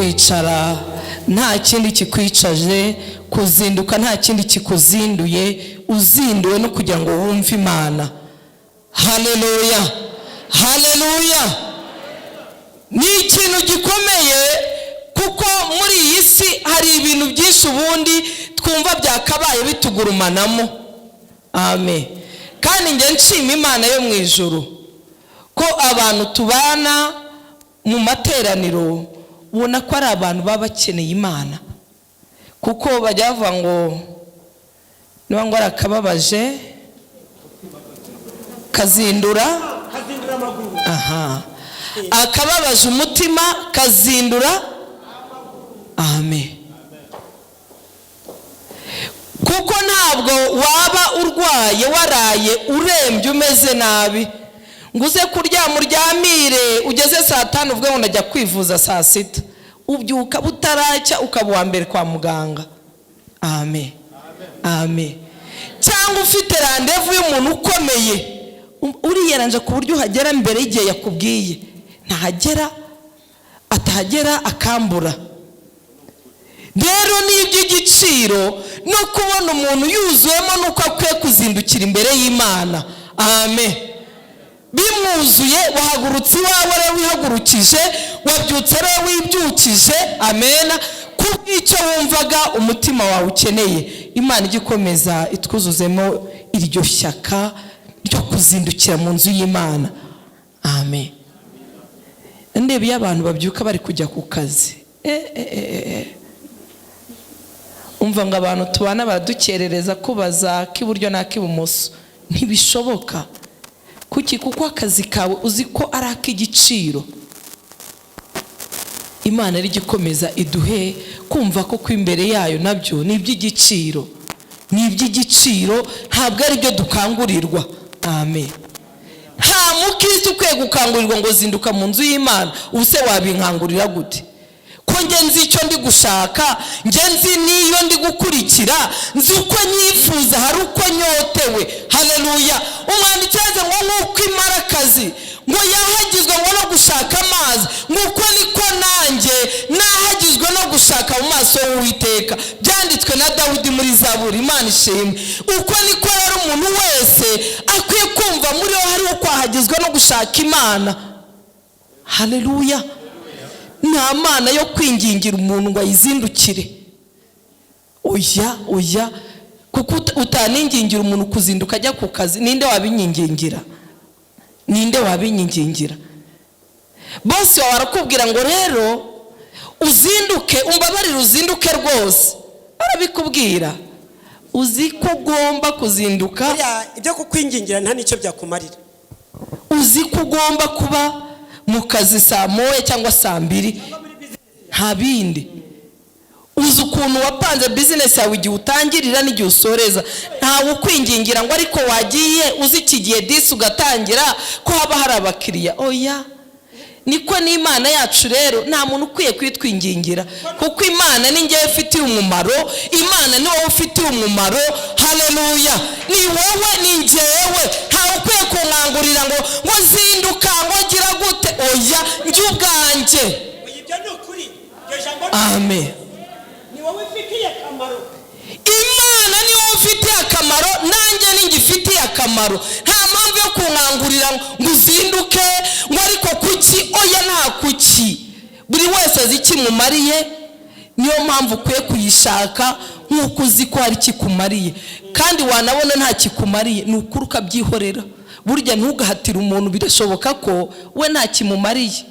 kwicara nta kindi kikwicaje, kuzinduka nta kindi kikuzinduye, uzinduwe no kugira ngo wumve Imana. Haleluya, haleluya. Ni ikintu gikomeye, kuko muri iyi si hari ibintu byinshi ubundi twumva byakabaye bitugurumanamo. Amen. Kandi nge nshima Imana yo mu ijuru ko abantu tubana mu materaniro ubona ko ari abantu baba bakeneye Imana, kuko bajya bavuga ngo niba ngo arakababaje kazindura amaguru. Aha, akababaje umutima kazindura. Amen. Kuko ntabwo waba urwaye waraye urembye umeze nabi ngo uze kuryama uryamire ugeze saa 5 uvuge ngo ndajya kwivuza saa 6, ubyuka butaracya ukaba wa mbere kwa muganga. Amen, amen. Cyangwa ufite randevu y'umuntu ukomeye, uriyeranje ku buryo uhagera mbere y'igihe yakubwiye, ntahagera atahagera akambura. Rero ni iby'igiciro no kubona umuntu yuzuwemo nuko akwiye kuzindukira imbere y'Imana. Amen. Bimwuzuye wahagurutse iwawe rero wihagurukije, wabyutse rero wibyukije. Amen. Kubw'icyo wumvaga umutima wawe ukeneye, Imana igikomeza itwuzuzemo iryo shyaka ryo kuzindukira mu nzu y'Imana. Amen. Ndebye abantu babyuka bari kujya ku kazi. Umva ngo abantu tubana baradukerereza kubaza k'iburyo na k'ibumoso. Ntibishoboka. Kuki? Kuko akazi kawe uzi ko ari ak'igiciro. Imana iri gikomeza iduhe kumva ko imbere yayo nabyo ni iby'igiciro. Ni iby'igiciro, ntabwo ari byo dukangurirwa. Amen. Nta mukristo ukwiye gukangurirwa ngo zinduka mu nzu y'Imana. Ubuse wabinkangurira gute? Ko nge nzi icyo ndi gushaka, nge nzi niyo ndi gukurikira, nzi uko nyifuza, hari uko nyotewe. Haleluya. Umwanditsi yavuze ngo nk'uko imara akazi ngo yahagizwe ngo no gushaka amazi, nk'uko niko nanjye nahagizwe no gushaka mu maso y'Uwiteka. Byanditswe na Dawidi muri Zaburi. Imana ishimwe. Uko niko rero umuntu wese akwiye kumva muri we hari uko ahagizwe no gushaka Imana. Haleluya. Nta mana yo kwingingira umuntu ngo ayizindukire. Oya, oya. Kuko utaningingira umuntu kuzinduka ajya ku kazi. Ninde wabinyingingira? Ninde wabinyingingira? Bose warakubwira ngo rero uzinduke, umbabarire uzinduke rwose. Arabikubwira. Uzi ko ugomba kuzinduka. Ibyo kukwingingira nta nicyo byakumarira. Uzi ko ugomba kuba mu kazi saa 1 cyangwa saa 2. Nta bindi. Uzi ukuntu wapanze business yawe igihe utangirira n'igihe usoreza. Ntawe ukwingingira ngo ariko wagiye uzi ikigiye 10 ugatangira ko haba hari abakiriya. Oya. Niko n'Imana yacu rero nta muntu ukwiye kwitwingingira, kuko Imana ni ngewe ifitiye umumaro. Imana ni wowe ufitiye umumaro. Haleluya. Ni wowe ni ngewe. Ntawe ukwiye kunkangurira ngo zinduka ngo gira gute. Oya, njye ubwanjye. Ibyo ni ukuri. Amen. Ni wowe ufitiye akamaro. Imana ni wowe ufitiye akamaro, nanjye ningifitiye akamaro. Nta mpamvu yo kunkangurira ngo uzinduke ngo ariko kuki. Oya, nta kuki. Buri wese azi ikimumariye, niyo mpamvu ukwiye kuyishaka nk'uko uzi ko hari kikumariye. Kandi wanabona nta kikumariye, ni ukuri ukabyihorera. Burya ntugahatire umuntu, birashoboka ko we nta kimumariye.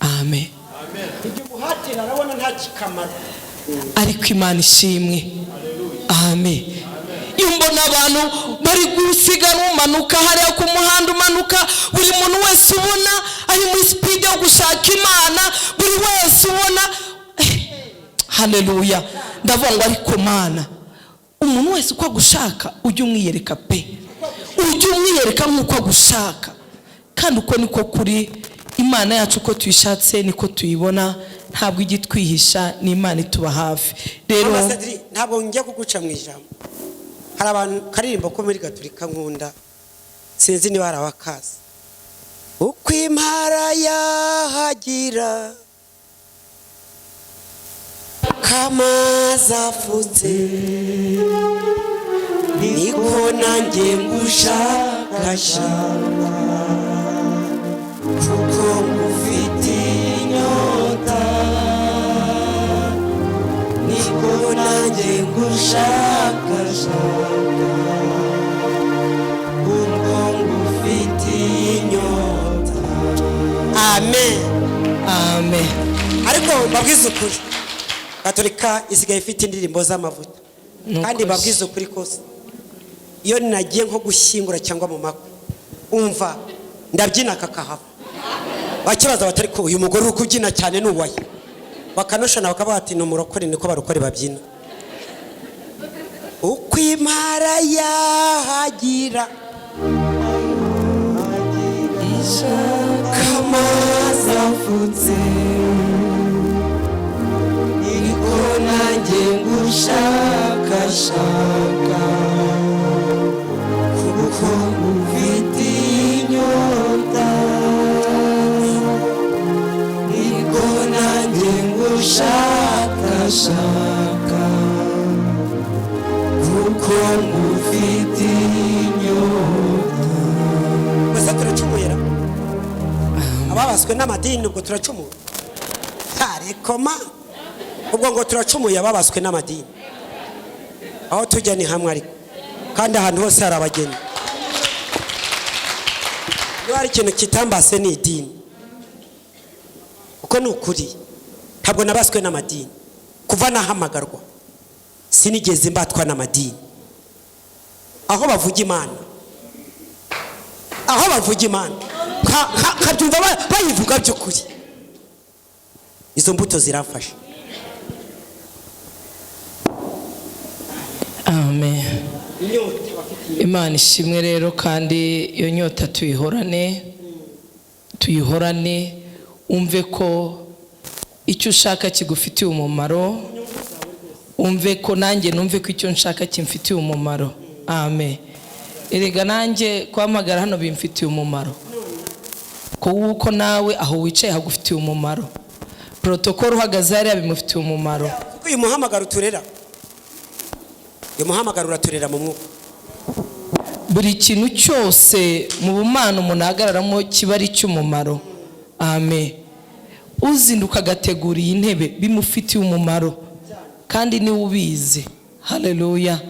Amen. Ibyo muhatira arabona nta kikamaro. Ariko Imana ishimwe. Amen. Iyo mbona abantu bari gusiganwa umanuka hariya ku muhanda umanuka, buri muntu wese ubona ari muri speed yo gushaka Imana, buri wese ubona. Haleluya. Ndavuga ngo ariko Mana, umuntu wese uko agushaka ujye umwiyereka pe. Ujye umwiyereka nk'uko agushaka. Kandi uko niko kuri Imana yacu, uko tuyishatse niko tuyibona. Ntabwo igitwihisha, ni Imana ituba hafi. Rero ntabwo ngiye kuguca mu ijambo. Hari abantu karirimbo ko muri Gatolika nkunda, sinzi niba arabakaza. Uko impara yahagira kamazafutse niko nanjye ngushakashaka kuko ngufite inyota niko nanjye ngushakashaka kuko ngufite inyota. Amen. amen. Ariko mbabwiza ukuri, Gatolika isigaye ifite indirimbo z'amavuta, kandi mbabwiza ukuri kose, iyo nagiye nko gushyingura cyangwa mu makwe umva ndabyina kakahava, bakibaza batari ko uyu mugore uri kubyina cyane n'uwaye, bakanoshana bakavuga ati ni umurokore, niko barokore babyina. Uko imara yahagira kamazafutse niko nanjye ngushakashaka kuko ngufite inyota niko nanjye ngushakashaka kuko ngufite inyota. Gusa turacumura ababaswe n'amadini, ubwo turacumura karekoma, ubwo ngo turacumuye ababaswe n'amadini. Aho tujya ni hamwe ariko, kandi ahantu hose hari abageni. Iyo hari ikintu kitambase ni idini, kuko ni ukuri ntabwo nabaswe n'amadini. Kuva nahamagarwa sinigeze mbatwa n'amadini. Aho bavuga Imana, aho bavuga Imana kabyumva bayivuga by'ukuri, izo mbuto zirafasha. Amen. Imana ishimwe rero, kandi iyo nyota tuyihorane, umve ko icyo ushaka kigufitiye umumaro, umve ko nanjye numve ko icyo nshaka kimfitiye umumaro. Amen. Erega nanjye kwamagara hano bimfitiye umumaro, kuko nawe aho wicaye hagufitiye umumaro, protocol uhagaze hariya bimufitiye umumaro. Kuko uyu muhamagaro turera, uyu muhamagaro uraturera mu mwuka. Buri kintu cyose mu bumana umuntu ahagararamo kiba ari cy'umumaro. Amen. Uzinduka agategura iyi ntebe bimufitiye umumaro, kandi niwe ubizi. Haleluya.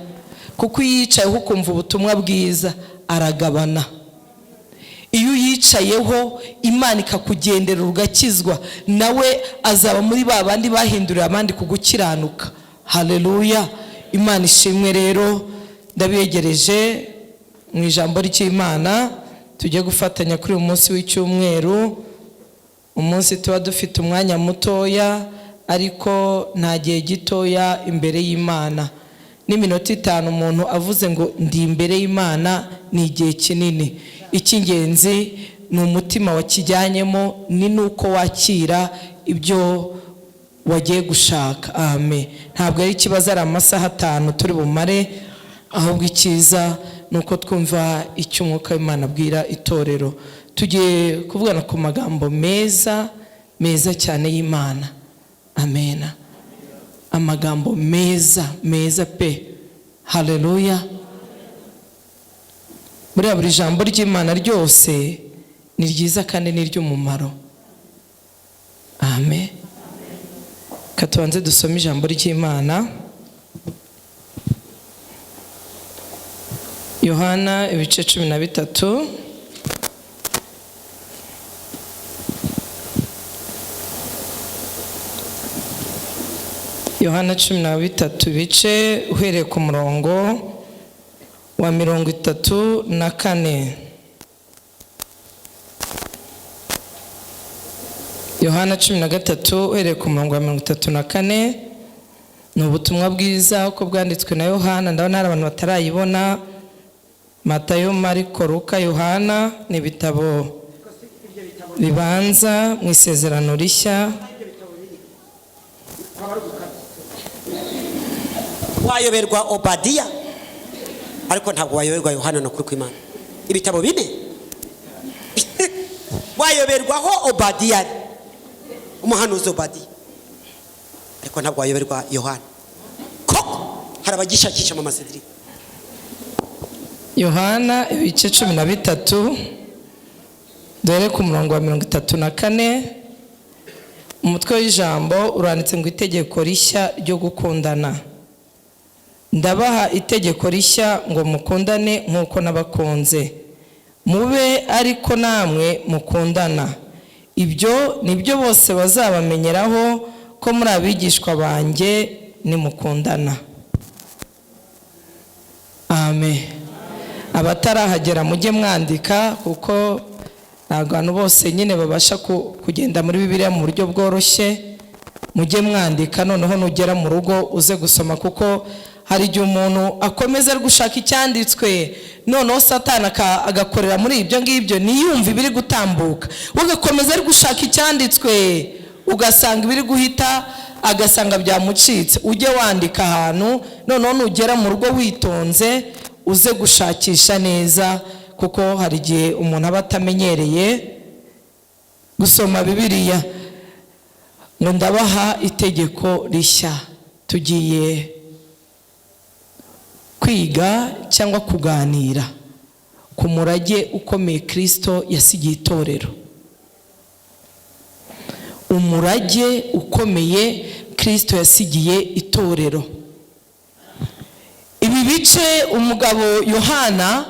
Kuko yicayeho ukumva ubutumwa bwiza aragabana. Iyo yicayeho Imana ikakugendera ugakizwa, nawe azaba muri ba bandi bahindurira abandi kugukiranuka. Haleluya. Imana ishimwe rero. Ndabiyegereje mu ijambo ry'Imana, tujye gufatanya kuri uyu munsi w'icyumweru. Umunsi tuba dufite umwanya mutoya, ariko nta gihe gitoya imbere y'Imana. N'iminota 5 umuntu avuze ngo ndi imbere y'Imana ni igihe kinini. Icy'ingenzi ni umutima wakijyanyemo, ni nuko wakira ibyo wagiye gushaka. Amen. Ntabwo ari ikibazo ari amasaha 5 turi bumare, ahubwo ikiza nuko twumva icyo Umwuka w'Imana abwira itorero. Tugiye kuvugana ku magambo meza cyane y'Imana. Amen. Amagambo meza pe. Haleluya. Buri jambo ry'Imana ryose ni ryiza kandi ni ry'umumaro. Amen. Katubanze dusome ijambo ry'Imana. Yohana ibice 13. Yohana 13 bice uhereye ku murongo wa 34. Yohana 13 uhereye ku murongo wa 34. Ni ubutumwa bwiza uko bwanditswe na Yohana. Ndabona hari abantu batarayibona. Matayo, Mariko, Luka, Yohana ni ibitabo bibanza mu isezerano rishya. Wayoberwa Obadiya, ariko ntabwo wayoberwa Yohana no kuri kw'Imana. Ibitabo bine wayoberwaho Obadiya, umuhanuzi Obadiya, ariko ntabwo wayoberwa Yohana koko hari abagishakisha mama Cedric. Yohana ibice 13 dore ku murongo wa 34 umutwe w'ijambo uranditse ngo itegeko rishya ryo gukundana. Ndabaha itegeko rishya ngo mukundane nk'uko nabakunze, mube ariko namwe mukundana. Ibyo nibyo bose bazabamenyeraho ko muri abigishwa banjye nimukundana. Amen. Abatarahagera mujye mwandika kuko abantu bose nyine babasha kugenda muri Bibiliya mu buryo bworoshye. Mujye mwandika noneho nugera mu rugo uze gusoma, kuko hari igihe umuntu akomeza ari gushaka icyanditswe noneho Satani agakorera muri ibyo ngibyo niyumva ibiri gutambuka, ugakomeza ari gushaka icyanditswe ugasanga ibiri guhita agasanga byamucitse. Ujye wandika ahantu noneho nugera mu rugo witonze uze gushakisha neza, kuko hari igihe umuntu aba atamenyereye gusoma Bibiliya. Ngo ndabaha itegeko rishya. Tugiye kwiga cyangwa kuganira ku murage ukomeye Kristo yasigiye itorero. Umurage ukomeye Kristo yasigiye itorero. Ibi bice umugabo Yohana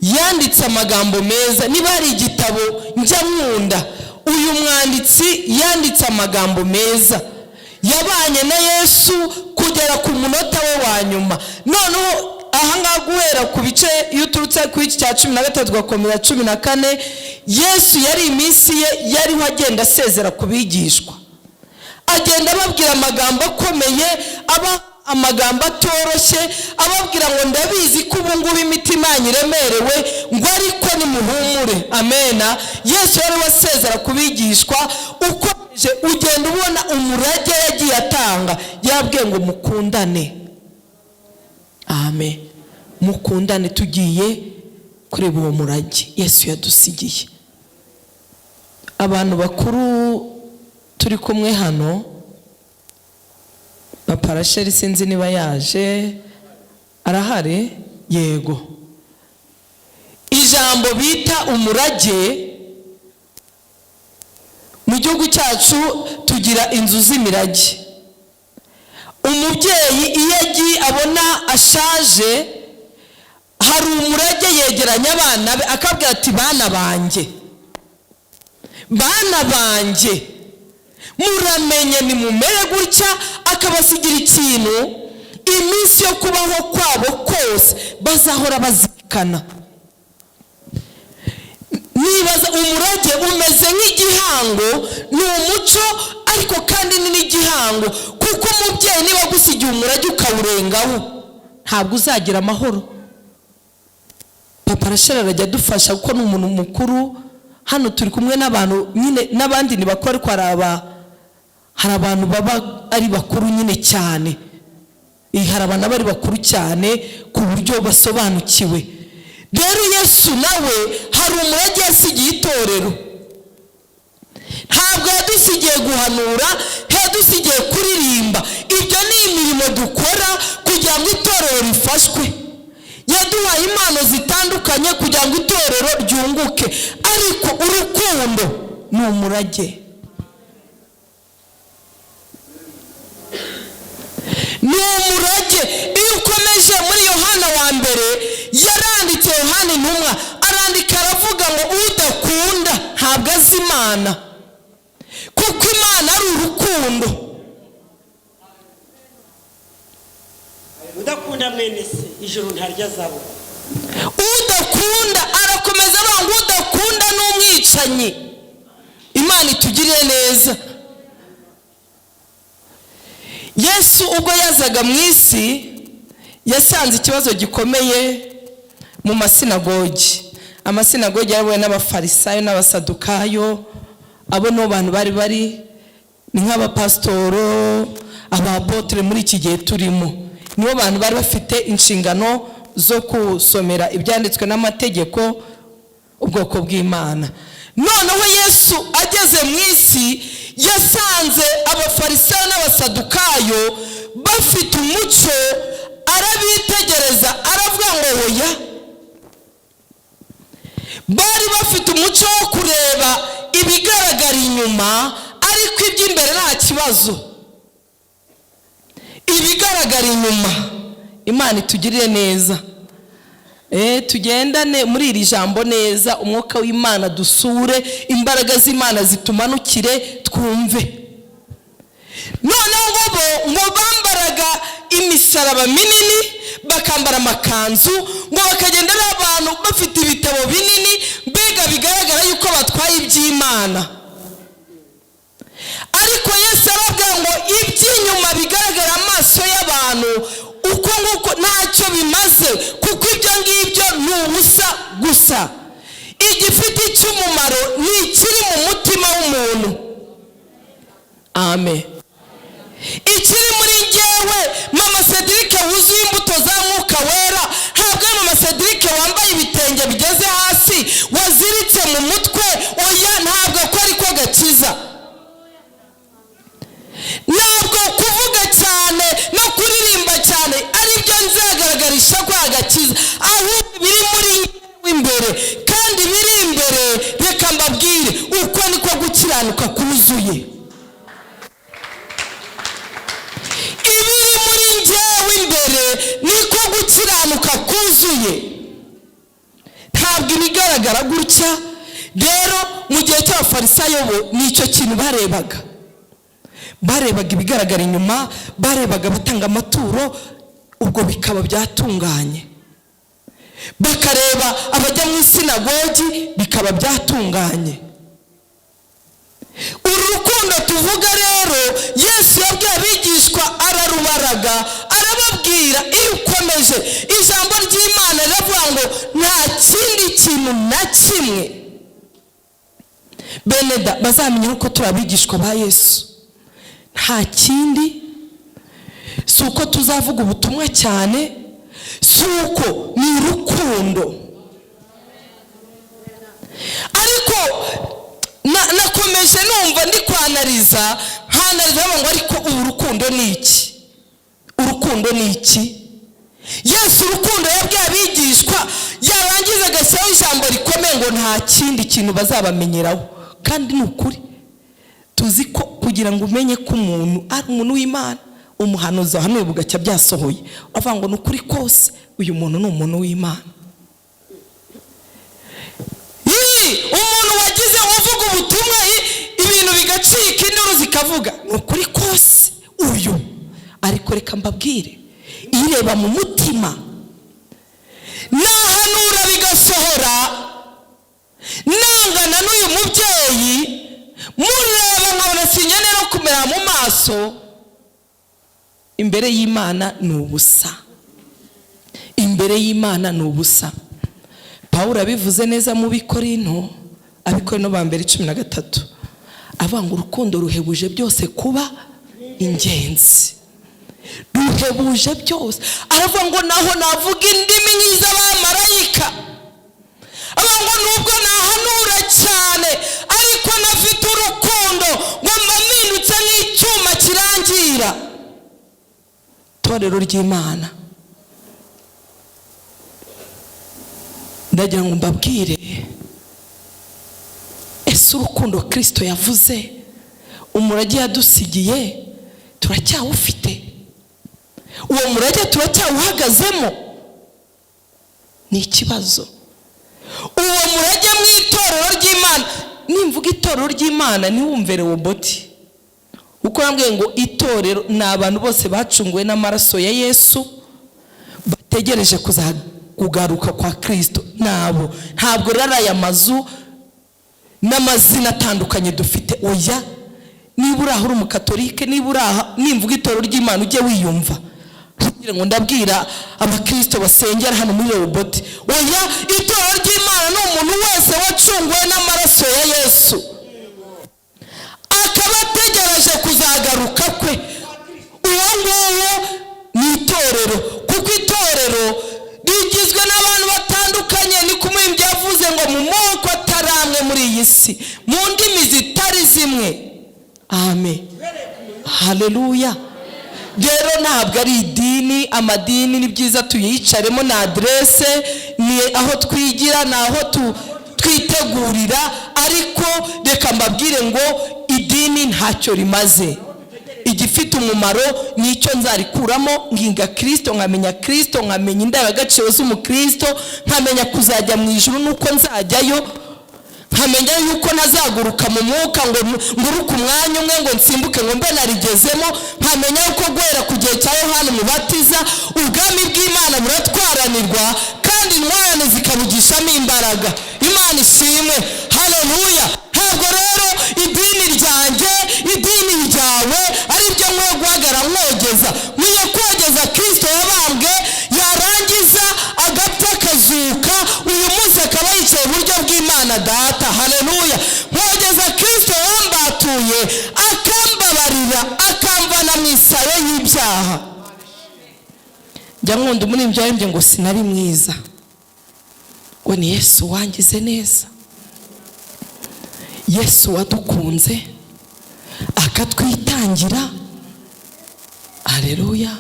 yanditse amagambo meza. Niba hari igitabo njya nkunda, uyu mwanditsi yanditse amagambo meza. Yabanye na Yesu kugera ku munota we wa nyuma. Noneho ahangaha guhera ku bice iyo uturutse ku iki cya 13 gakomera 14, Yesu yari iminsi ye yariho agenda asezera ku bigishwa, agenda ababwira amagambo akomeye, amagambo atoroshye, ababwira ngo ndabizi ko ubu ngubu imitima yanyiremerewe, ngo ariko nimuhumure. Amena. Yesu yari wasezera ku bigishwa. Ukomeje ugenda ubona umurage yagiye atanga. Yabwiye ngo mukundane. Amen. Mukundane. Tugiye kureba uwo murage Yesu yadusigiye. Abantu bakuru turi kumwe hano, Parasheri sinzi niba yaje, arahari? Yego. Ijambo bita umurage mu gihugu cyacu tugira inzu z'imirage. Umubyeyi iyo agiye abona ashaje, hari umurage yegeranya abana be akabwira ati bana banjye, bana banjye muramenye nimumere gutya, akabasigira ikintu iminsi yo kubaho kwabo kose bazahora bazirikana. Nibaza umurage umeze nk'igihango, ni umuco ariko kandi ni n'igihango, kuko umubyeyi niba gusigiye umurage ukawurengaho ntabwo uzagira amahoro. Papa Rashel arajya dufasha kuko ni umuntu mukuru. Hano turi kumwe n'abantu nyine n'abandi ni bakora, ko hari abantu baba ari bakuru nyine cyane. Hari abantu bari bakuru cyane ku buryo basobanukiwe. Rero Yesu nawe hari umurage yasigiye itorero. Ntabwo yadusigiye guhanura, yadusigiye kuririmba. Ibyo ni imirimo dukora kugira ngo itorero rifashwe. Yaduhaye impano zitandukanye kugira ngo itorero ryunguke, ariko urukundo ni umurage. Ni umurage. Iyo ukomeje muri Yohana wa mbere, yaranditse Yohana intumwa, arandika aravuga ngo udakunda ntabwo azi Imana, kuko Imana ari urukundo. Udakunda mwene se ijuru ntarya zabo. Udakunda arakomeza avuga ngo udakunda n'umwicanyi. Imana itugirire neza. Yesu ubwo yazaga mu isi yasanze ikibazo gikomeye mu masinagogi. Amasinagogi yayobowe n'abafarisayo n'abasadukayo. Abo no bantu bari ni nk'abapastoro, abapotre muri iki gihe turimo. Nibo bantu bari bafite inshingano zo kusomera ibyanditswe n'amategeko ubwoko bw'Imana. noneho Yesu ageze mu isi yasanze abafarisayo n'abasadukayo bafite umuco, arabitegereza aravuga ngo oya, bari bafite umuco wo kureba ibigaragara inyuma ariko iby'imbere nta kibazo. Ibigaragara inyuma, Imana itugirire neza, tugendane muri iri jambo neza, umwuka w'Imana dusure, imbaraga z'Imana zitumanukire twumve. Noneho ngo bambaraga imisaraba minini, bakambara amakanzu, ngo bakagenda n'abantu bafite ibitabo binini, mbega bigaragara yuko batwaye iby'Imana. Ariko Yesu arabwira ngo iby'inyuma bigaragara amaso y'abantu uko nguko ntacyo bimaze, kuko ibyo ngibyo ni ubusa gusa. Igifite icy'umumaro ni ikiri mu mutima w'umuntu. Amen. Ikiri muri njyewe, Mama Cedric wuzuye imbuto za Mwuka Wera, ntabwo ari Mama Cedric wambaye ibitenge bigeze hasi waziritse mu mutwe, oya, ntabwo ko ariko gakiza. Ntabwo kuvuga cyane no kuririmba cyane ari byo nzagaragarisha ko agakiza, ahubwo biri muri imbere, kandi biri imbere reka mbabwire uko niko gukiranuka kuzuye. Ibiri muri njyewe imbere niko gukiranuka kuzuye, ntabwo ibigaragara gutya. Rero mu gihe cy'abafarisayo bo nicyo kintu barebaga ibigaragara inyuma, barebaga batanga amaturo, ubwo bikaba byatunganye. Bakareba abajya mu isinagogi, bikaba byatunganye. Uru rukundo tuvuga rero, Yesu yabwiye abigishwa, ararubaraga, arababwira, iyo ukomeje ijambo ry'Imana riravuga ngo nta kindi kintu na kimwe beneda bazamenya uko turi abigishwa ba Yesu. Nta kindi, si uko tuzavuga ubutumwa cyane, si uko ni urukundo. Ariko nakomeje numva ndi kwanariza ngo ariko ubu urukundo ni iki? Urukundo ni iki? Yesu urukundo yabwiye abigishwa, yarangiza agashyiraho ijambo rikomeye ngo nta kindi kintu bazabamenyeraho. Kandi ni ukuri, tuzi ko kugira ngo umenye ko umuntu ari umuntu w'Imana, umuhanuzi wahanuye bugacya byasohoye, avuga ngo ni ukuri kose uyu muntu ni umuntu w'Imana. Umuntu wagize uvuga ubutumwa ibintu bigacika, induru zikavuga, ni ukuri kose uyu. Ariko reka mbabwire, ireba mu mutima, nahanura bigasohora, nangana n'uyu mubyeyi, mureba nkabona sinyane no kumera mu maso, imbere y'Imana ni ubusa. Imbere y'Imana ni ubusa. Pawulo abivuze neza mu Bikorinto ba mbere 13, avuga ngo urukundo ruhebuje byose kuba ingenzi. Ruhebuje byose, aravuga ngo naho navuga indimi nk'iz'abamarayika, avuga ngo nubwo nahanura cyane ariko nafite urukundo, ngo mpindutse nk'icyuma kirangira. Itorero ry'Imana, ndagira ngo mbabwire, ese urukundo Kristo yavuze, umurage yadusigiye turacyawufite? Uwo murage turacyawuhagazemo? Ni ikibazo. Uwo murage mu itorero ry'Imana, nimvuga itorero ry'Imana ntiwumve roboti, uko yambwiye ngo itorero ni abantu bose bacunguwe n'amaraso ya Yesu, bategereje kugaruka kwa Kristo. Ntabwo rero aya mazu n'amazina atandukanye dufite, oya. Niba uri aho uri umukatolike, niba uri aha, nimvuga itorero ry'Imana ujye wiyumva, kugira ngo ndabwira abakristo basengera hano muri roboti, oya, itorero ry'Imana ni umuntu wese wacunguwe n'amaraso ya Yesu, akaba ategereje kuzagaruka kwe. Uwo nguwo ni itorero, kuko itorero rigizwe n'abantu batandukanye. Ni kumwe byavuze ngo mu moko ataramwe muri iyi iyi si mu ndimi zitari zimwe. Amen, haleluya. Rero ntabwo ari idini, amadini ni byiza tuyicaremo, na adresse, ni aho twigira, ni aho twitegurira, ariko reka mbabwire ngo idini ntacyo rimaze. Igifite umumaro nicyo nzarikuramo, nginga Kristo, nkamenya Kristo, nkamenya indangagaciro z'umukristo, nkamenya kuzajya mu ijuru nuko nzajyayo, nkamenya yuko nazaguruka mu mwuka ngo nguruke umwanya umwe ngo nsimbuke ngo mbe narigezemo, nkamenya yuko guhera ku gihe cya Yohana Umubatiza ubwami bw'Imana buratwaranirwa kandi intwarane zikabugishamo imbaraga. Imana ishimwe, haleluya. Ntabwo rero idini ryanjye, idini ryawe ari byo nkwiye guhagarara mwogeza. Nkwiye kogeza Kristo yabambwe, yarangiza agapfa akazuka, uyu munsi akaba yicaye iburyo bw'Imana Data, haleluya. Mwogeza Kristo wambatuye, akambabarira, akamvana mu isayo y'ibyaha. Njya nkunda umuririmbyi waririmbye ngo sinari mwiza, ngo ni Yesu wangize neza. Yesu wadukunze akatwitangira, haleluya,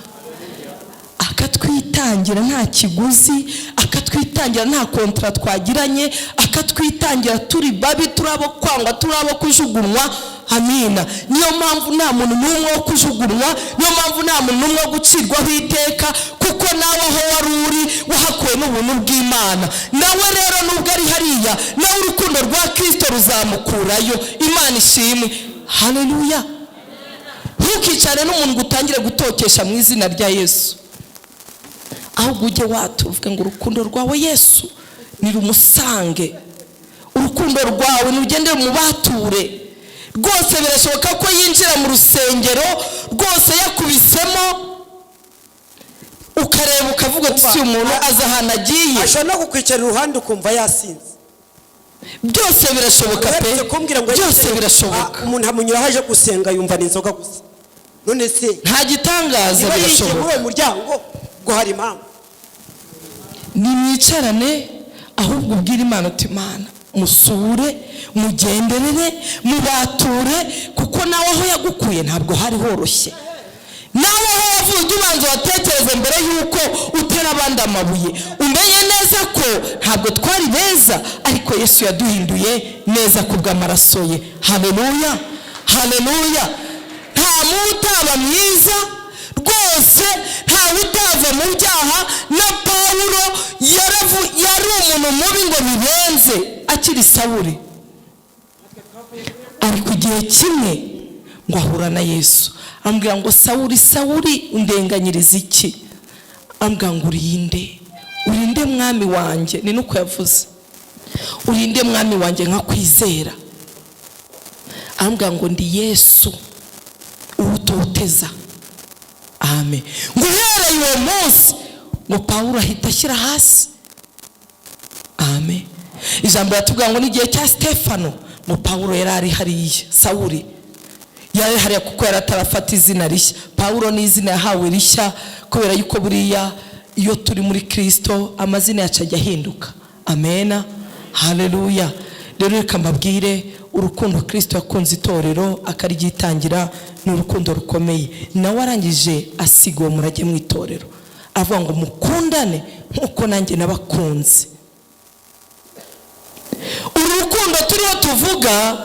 akatwitangira nta kiguzi, akatwitangira nta kontra twagiranye, akatwitangira turi babi, turabo kwangwa, turabo kujugunwa. Amina. Niyo mpamvu nta muntu n'umwe wo kujugunwa, niyo mpamvu nta muntu n'umwe wo gucirwaho iteka, kuko nawe aho wari uri wahakuwe n'ubuntu bw'Imana. Nawe rero nubwo ari hariya, nawe urukundo rwa Kristo ruzamukurayo. Imana ishimwe, haleluya. Ntukicare n'umuntu gutangire gutokesha mu izina rya Yesu, ahubwo ujye watuvuge ngo urukundo rwawe Yesu nirumusange, urukundo rwawe nugendere mu bature. Rwose birashoboka ko yinjira mu rusengero rwose yakubisemo, ukareba ukavuga ati si umuntu aza ahantu agiye, ashobora no kukwicara iruhande ukumva yasinze. Byose birashoboka pe, byose birashoboka. Umuntu amunyura haje gusenga yumva n'inzoga gusa, none se nta gitangaza, birashoboka. Muri uwo muryango ngo hari impamvu. Nimwicarane ahubwo ubwira Imana uti Imana musure, mugenderere, mubature, kuko nawe aho yagukuye ntabwo hari horoshye. Nawe aho wavuye ubanza watekereze mbere yuko utera abandi amabuye, umenye neza ko ntabwo twari beza, ariko Yesu yaduhinduye neza kubw'amaraso ye. Haleluya, haleluya. Nta mutaba mwiza rwose, nta utava mu byaha. Na Pawulo yari umuntu mubi ngo bibenze akiri Sawuli, ariko igihe kimwe ngo ahura na Yesu, ambwira ngo Sawuli, Sawuli undenganyiriza iki? Ambwira ngo urinde mwami wanjye. Ni nuko yavuze, urinde mwami wanjye nkakwizera. Ambwira ngo ndi Yesu utoteza. Amen. Ngo uhereye uwo munsi ngo Pawulo ahita ashyira hasi. Amen. Ijambo yatubwira ngo n'igihe cya Stefano ngo Pawulo yari ari hariya, Sawuli yari hariya kuko yari atarafata izina rishya. Pawulo ni izina yahawe rishya kubera yuko buriya iyo turi muri Kristo amazina yacu ajya ahinduka. Amena, haleluya. Rero reka mbabwire, urukundo Kristo yakunze itorero akaryitangira ni urukundo rukomeye. Nawe arangije asiga uwo murage mu itorero, avuga ngo mukundane nkuko nanjye nabakunze. Urukundo turiho tuvuga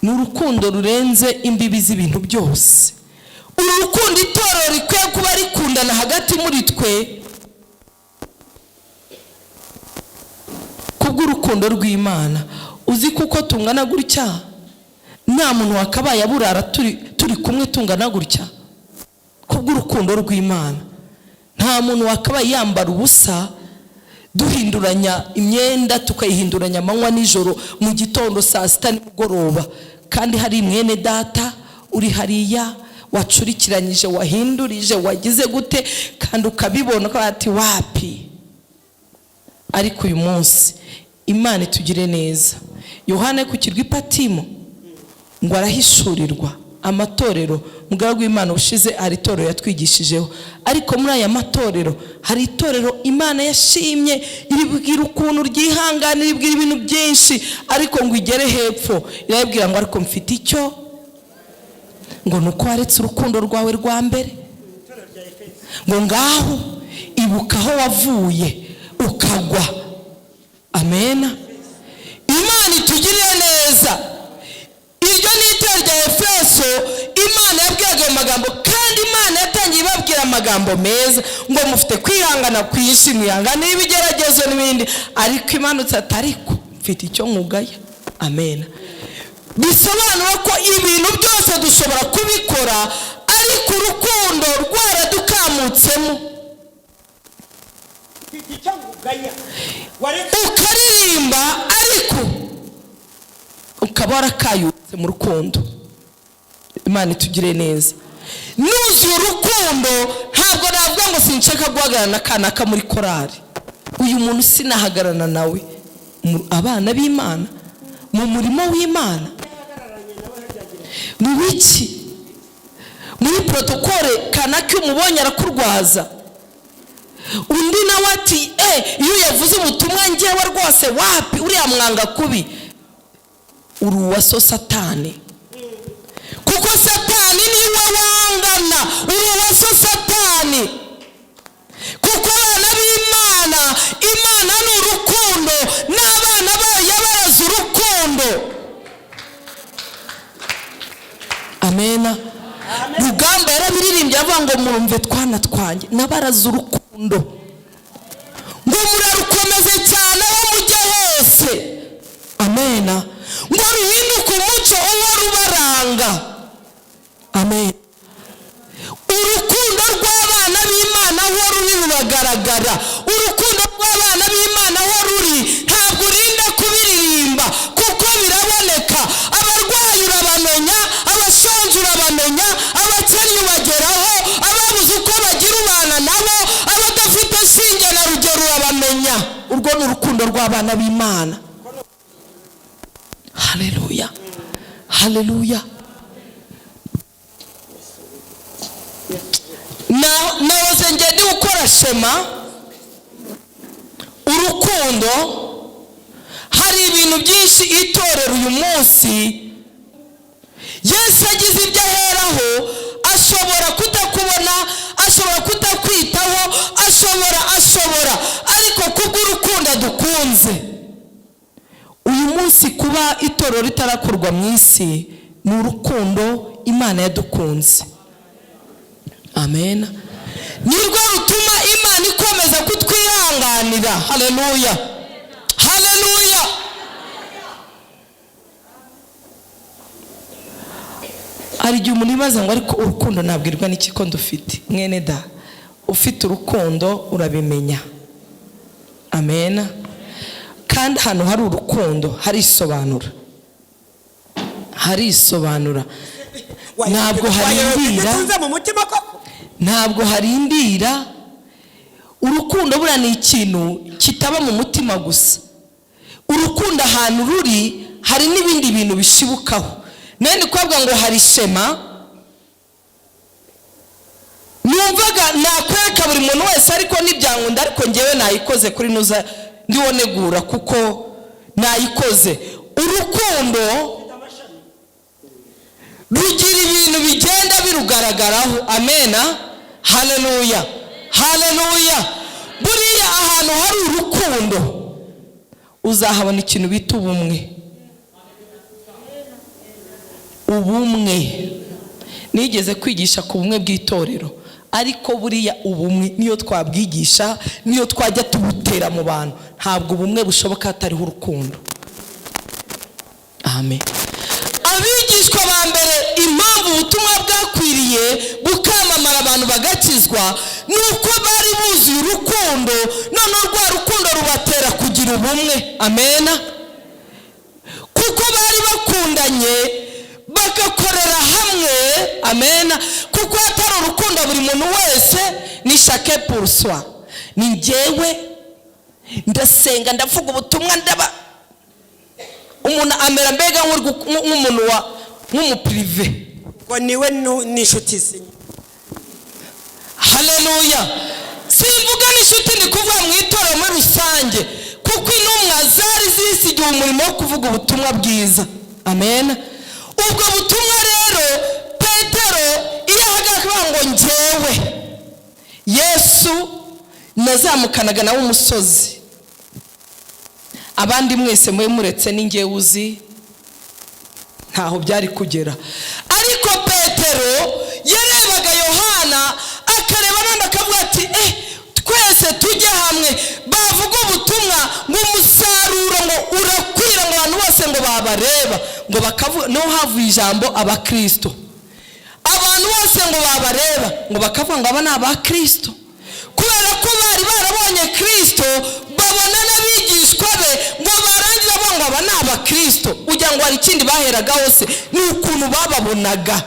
ni urukundo rurenze imbibi z'ibintu byose. Urukundo itorero rikwiye kuba rikundana hagati muri twe kubw'urukundo rw'Imana. Uzi kuko tungana gutya, nta muntu wakabaye aburara turi kumwe tungana gutya kubw'urukundo rw'Imana. Nta muntu wakabaye yambara ubusa duhinduranya imyenda, tukayihinduranya amanywa nijoro, mu gitondo, saa sita, nimugoroba, kandi hari mwene data uri hariya wacurikiranyije, wahindurije, wagize gute, kandi ukabibona ko ati wapi. Ariko uyu munsi Imana itugire neza. Yohana ku kirwa Patimo ngo arahishurirwa amatorero mugaragu w'Imana ushize hari itorero yatwigishijeho, ariko muri aya matorero hari itorero Imana yashimye iribwira ukuntu ryihanganira, iribwira ibintu byinshi, ariko ngo igere hepfo irabwira ngo ariko mfite icyo, ngo nuko waretse urukundo rwawe rwa mbere, ngo ngaho ibuka aho wavuye ukagwa. Amena. Imana itugirire neza. Iryo ni itorero rya Efeso Imana yabwiraga amagambo, kandi Imana yatangiye ibabwira amagambo meza ngo mufite kwihangana kwinshi, mwihangane ibigeragezo n'ibindi, ariko imanutse atariko mfite icyo nkugaya. Amena. Bisobanura ko ibintu byose dushobora kubikora ariko urukundo rwaradukamutsemo. Ukaririmba ariko ukaba warakayutse mu rukundo. Imana itugire neza. Nuzuye urukundo ntabwo navuga ngo sinshaka guhagarana kanaka muri korari, uyu muntu sinahagarana nawe, abana b'Imana mu murimo w'Imana. Mu biki? Muri protokole kanaka umubonye arakurwaza, undi nawe ati iyo yavuze ubutumwa njyewe rwose wapi, uriya mwanga kubi. Uri uwaso Satani, kuko Satani niwe wangana. Uri uwaso Satani, kuko abana b'Imana, Imana ni urukundo, n'abana bayo yabaraze urukundo. Amena. Rugamba yarabiririmbye avuga ngo murumve twana twanjye nabaraze urukundo, ngo murarukomeze cyane aho mujya hose. Amena. Ngo ruhinduke umuco uwo rubaranga. Amen. Urukundo rw'abana b'Imana aho ruri ruragaragara. Urukundo rw'abana b'Imana aho ruri ntabwo urinda kubiririmba, kuko biraboneka. Abarwayi urabamenya, abashonje urabamenya, abakennye ubageraho, ababuze uko bagira ubana nabo, abadafite shinge na rugero urabamenya. Urwo ni urukundo rw'abana b'Imana. Haleluya. Haleluya. Nahoze ngende gukora shema urukundo. Hari ibintu byinshi itorero uyu munsi Yesu agize ibyo aheraho, ashobora kutakubona, ashobora kutakwitaho, ashobora ariko kubw'urukundo dukunze. Uyu munsi kuba itorero ritarakorwa mu isi ni urukundo Imana yadukunze. Amen. Nirwo rutuma Imana ikomeza kutwihanganira. Haleluya. Haleluya. Ari igihe umuntu ibaza ngo ariko urukundo nabwirwa n'iki ko ndufite. Mwene da, ufite urukundo urabimenya. Amen. Kandi hano hari urukundo harisobanura. Ntabwo harindira, ntabwo harindira. Urukundo bura ni ikintu kitaba mu mutima gusa. Urukundo ahantu ruri hari n'ibindi bintu bishibukaho. Nene kwabwa ngo hari shema, numvaga nakwereka buri muntu wese ariko nibyankunda, ariko ngewe nayikoze kuri nuza ndiwonegura kuko nayikoze. Urukundo rugira ibintu bigenda birugaragaraho. Amena. Haleluya. Haleluya. Buriya ahantu hari urukundo uzahabona ikintu bita ubumwe. Ubumwe. Nigeze kwigisha ku bumwe bw'itorero, ariko buriya ubumwe niyo twabwigisha, niyo twajya tubutera mu bantu, ntabwo ubumwe bushoboka hatariho urukundo. Amen. Abigishwa ba mbere impamvu ubutumwa bwakwiriye bukamamara abantu bagakizwa nuko bari buzuye urukundo, none rwa rukundo rubatera kugira ubumwe. Amena. Kuko bari bakundanye bagakorera hamwe. Amena. Kuko hatari urukundo buri muntu wese ni chacun pour soi. Ni njyewe ndasenga ndavuga ubutumwa ndaba umuntu amera mbega nk'umuntu wa nk'umuprive. ngo niwe n'inshuti ze. haleluya. simvuga n'inshuti ndi kuvuga mu itorero muri rusange, kuko intumwa zari zisigiwe umurimo wo kuvuga ubutumwa bwiza. amen. ubwo butumwa rero Petero iyo ahagarara ngo njyewe Yesu nazamukanaga nawe umusozi, abandi mwese mwe muretse ninjye uzi, ntaho byari kugera. ariko Petero yarebaga Yohana akareba nandi akavuga ati twese tujye hamwe bavuga ubutumwa ngo umusaruro ngo urakwira ngo abantu bose ngo babareba ngo bakavuga. no havuye ijambo abakristo, abantu bose ngo babareba ngo bakavuga ngo aba ni abakristo, kubera ko bari barabonye Kristo babona n'abigishwa be ngo barangira ngo aba ni abakristo. ujya ngo hari ikindi baheraga hose ni ukuntu bababonaga,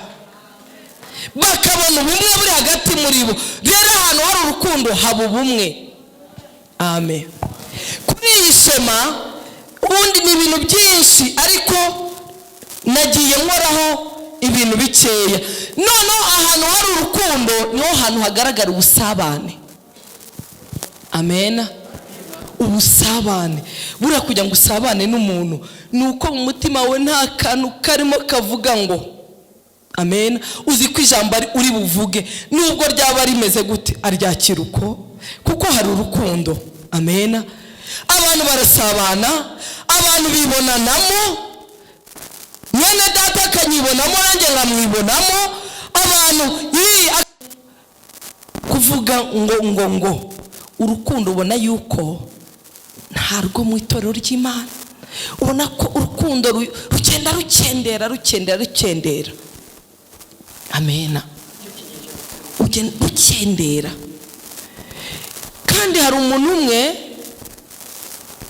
bakabona ubumwe buri hagati muri bo. rero ahantu hari urukundo haba ubumwe. amen. kuri iyi shema ubundi ni ibintu byinshi, ariko nagiye nkoraho ibintu bikeya. noneho ahantu hari urukundo niho hantu hagaragara ubusabane. amen. ubusabane buriya kugira ngo usabane n'umuntu ni uko mu mutima we nta kantu karimo kavuga ngo amen. uzi ko ijambo uri buvuge nubwo ryaba rimeze gute aryakira uko, kuko hari urukundo. amen. abantu barasabana, abantu bibonanamo, mwene data akanyibonamo nanjye nkamwibonamo, abantu kuvuga ngo urukundo ubona yuko ntarwo mu itorero ry'Imana. ubona ko urukundo rugenda rukendera. amen. rukendera. kandi hari umuntu umwe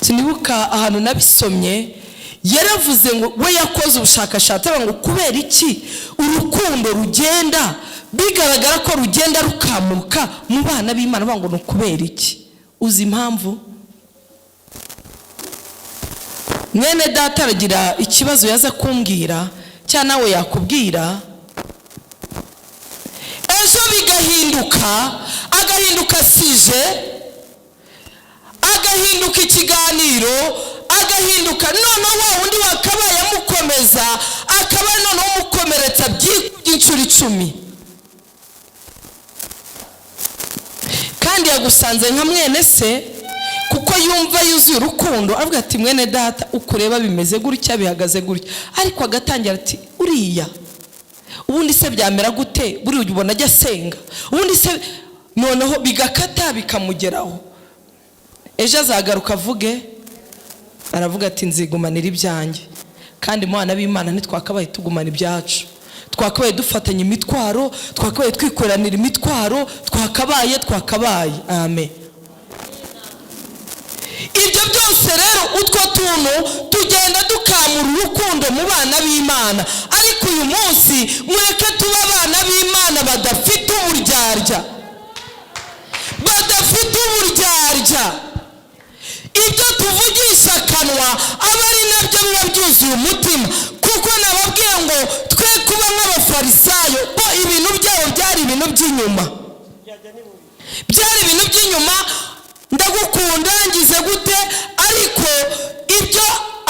sinibuka ahantu nabisomye, yaravuze ngo we yakoze ubushakashatsi ngo kubera iki urukundo rugenda bigaragara ko rugenda rukamuka mu bana b'Imana, ngo ni kubera iki? uzi impamvu? mwene data aragira ikibazo yaza kumbwira cyangwa nawe yakubwira, ejo agahinduka sije, agahinduka ikiganiro, agahinduka noneho wa wundi wakabaye amukomeza akaba noneho umukomeretsa by'inshuro 10. kandi yagusanze nka mwene se, kuko yumva yuzuye urukundo, avuga ati mwene data ukureba bimeze gutya bihagaze gutya, ariko agatangira ati uriya ubundi se byamera gute, buri ubona ajya asenga ubundi se, noneho bigakata bikamugeraho. ejo azagaruka avuge, aravuga ati nzigumanira ibyanjye. kandi mwana b'Imana ntitwakabaye tugumana ibyacu, twakabaye dufatanya imitwaro, twakabaye twikoranira imitwaro, twakabaye. amen. ibyo byose rero utwo tuntu tugenda dukamura urukundo mu bana b'Imana. ariko uyu munsi mureke tuba abana b'Imana badafite uburyarya. ibyo tuvugisha akanwa aba ari nabyo biba byuzuye umutima, kuko nababwiye ngo twe kuba nk'abafarisayo bo ibintu byabo byari ibintu by'inyuma. ndagukunda ngize gute, ariko ibyo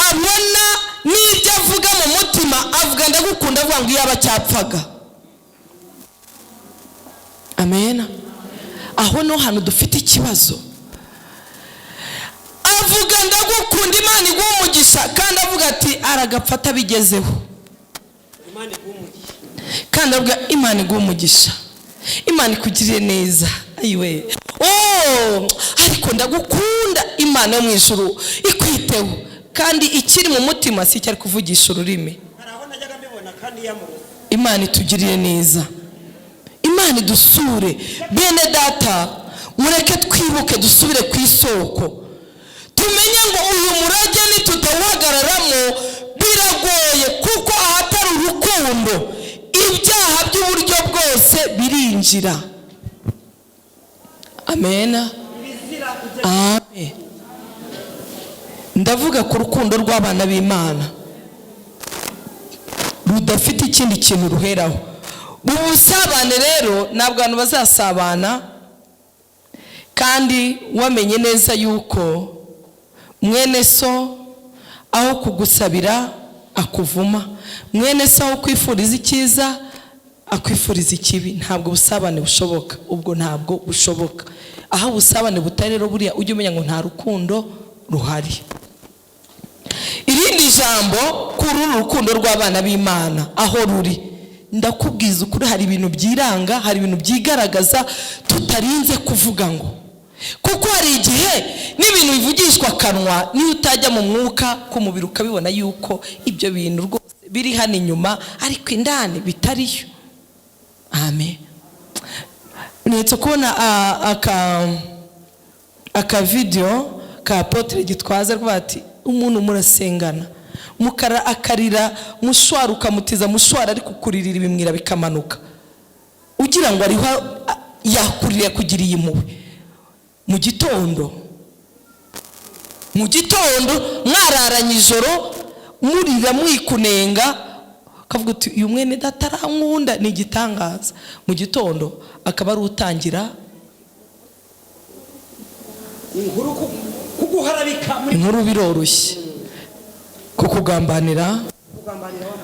abona n'ibyo avuga mu mutima avuga ndagukunda, avuga ngo iyaba cyapfaga. amen. aho no hano dufite ikibazo. avuga ndagukunda, Imana iguha umugisha, kandi avuga ati aragapfata bigezeho. kandi avuga Imana iguha umugisha, Imana ikugirire neza, ayiwe ariko ndagukunda, Imana yo mu ijuru ikwiteho. kandi ikiri mu mutima si cyari kuvugisha ururimi. Imana itugirire neza, Imana idusure. bene data mureke twibuke dusubire ku isoko, tumenye ngo uyu murage nitutawuhagararamo biragoye, kuko ahatari urukundo ibyaha by'uburyo bwose birinjira. amen. amen. ndavuga ku rukundo rw'abana b'Imana rudafite ikindi kintu ruheraho, mu busabane rero ntabwo abantu bazasabana kandi wamenye neza yuko mwene so aho kugusabira akuvuma, mwene so aho kwifuriza icyiza akwifuriza ikibi. Ntabwo busabane bushoboka, ubwo ntabwo bushoboka. Aho busabane butari rero buriya ujye umenya ngo nta rukundo ruhari. Irindi jambo kuri uru rukundo rw'abana b'Imana aho ruri, ndakubwiza ukuri hari ibintu byiranga, hari ibintu byigaragaza tutarinze kuvuga ngo, kuko hari igihe n'ibintu bivugishwa kanwa niyo utajya mu mwuka ku mubiri ukabibona yuko ibyo bintu rwose biri hano inyuma ariko indani bitariyo. Amen. Netse kubona aka video ka Apotre Gitwaza rwati umuntu murasengana mukara akarira mushwara ukamutiza mushwara ariko kuririra ibimwira bikamanuka ugira ngo ariho yakurira kugiriye impuhwe. Mu gitondo mwararanye ijoro murira mwikunenga kavuga uti uyu mwene datarankunda ni igitangaza. Mu gitondo akaba ari utangira inkuru biroroshye, kukugambanira,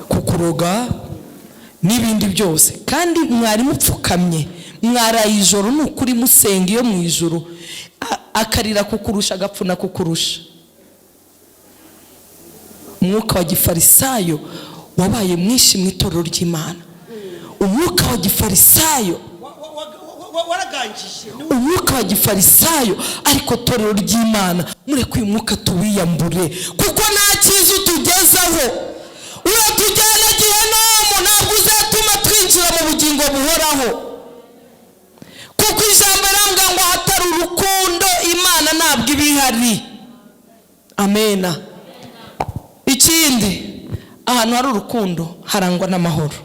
kukuroga n'ibindi byose. Kandi mwari mupfukamye mwaraye ijoro n'ukuri musenga iyo mu ijoro, akarira kukurusha agapfuna kukurusha. Umwuka wa gifarisayo wabaye mwinshi mu itorero ry'Imana. Umwuka wa gifarisayo umwuka wa gifarisayo, ariko torero ry'Imana mureke uyu mwuka tuwiyambure, kuko nta cyiza utugezaho. Uratujyana gihenomu, ntabwo uzatuma twinjira mu bugingo buhoraho, kuko ijambo rambwa ngo hatari urukundo Imana ntabwo ibihari. Amena. Ikindi, ahantu hari urukundo harangwa n'amahoro,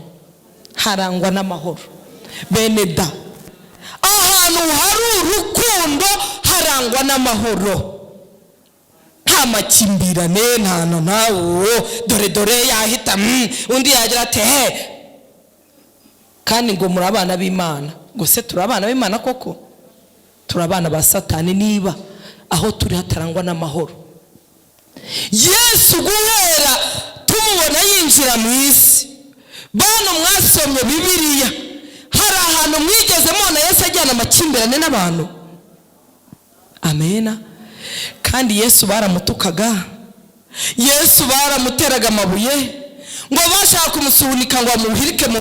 harangwa n'amahoro. Bene da, ahantu hari urukundo harangwa n'amahoro, nta makimbirane, nta dore yahita undi yagira ati he. Kandi ngo muri abana b'Imana, ngo se turi abana b'Imana koko? Turi abana ba Satani niba aho turi hatarangwa n'amahoro. Yesu guhera tumubona yinjira mu isi, bana mwasomye Bibiliya, hari ahantu mwigeze mubona Yesu ajyana amakimbirane n'abantu? Amena. Kandi Yesu baramutukaga, Yesu baramuteraga amabuye ngo bashaka kumusuhunika ngo bamuhirike mu,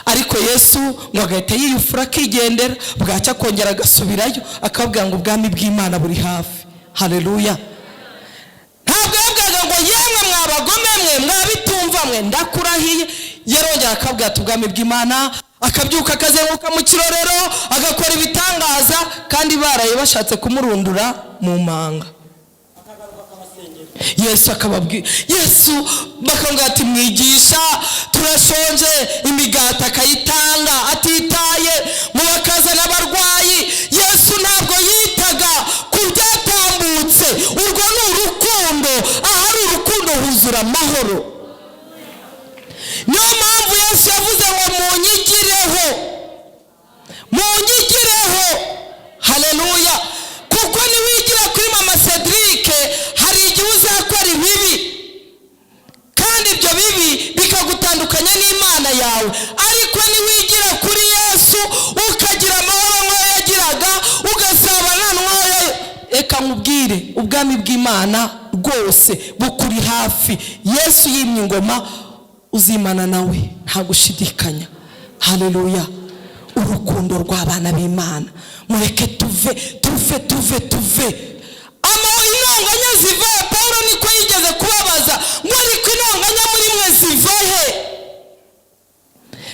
ariko Yesu ngo agahita yiyufura akigendera, bwacya akongera agasubirayo akabwira ngo ubwami bw'Imana buri hafi. Haleluya. Ntabwo yabwaga ngo yemwe mwabagome mwe mwabitumva mwe ndakurahiye. Yarongera akabwira ati ubwami bw'Imana, akabyuka akazenguruka mu kirorero agakora ibitangaza, kandi baraye bashatse kumurundura mu manga. Yesu akababwira, Yesu bakambwira ati mwigisha turashonje, imigati akayitanga atitaye, mu bakazana abarwayi. Yesu ntabwo yitaga ku byatambutse. Urwo ni urukundo. Ahari urukundo huzura amahoro. Niyo mpamvu Yesu yavuze ngo munyigireho. Haleluya. Kuko niwigira kuri mama Cedric hari igihe uzakora ibibi, kandi ibyo bibi bikagutandukanya n'Imana yawe. Ariko niwigira kuri Yesu ukagira amahoro nk'ayo yagiraga, ugasabana n'uwo, reka nkubwire ubwami bw'Imana rwose bukuri hafi. Yesu yimye ingoma uzimana nawe nta gushidikanya. Haleluya. Urukundo rw'abana b'Imana mureke tuve. Intonganya ziva, Paulo niko yigeze kubabaza ngo ariko intonganya muri mwe ziva he?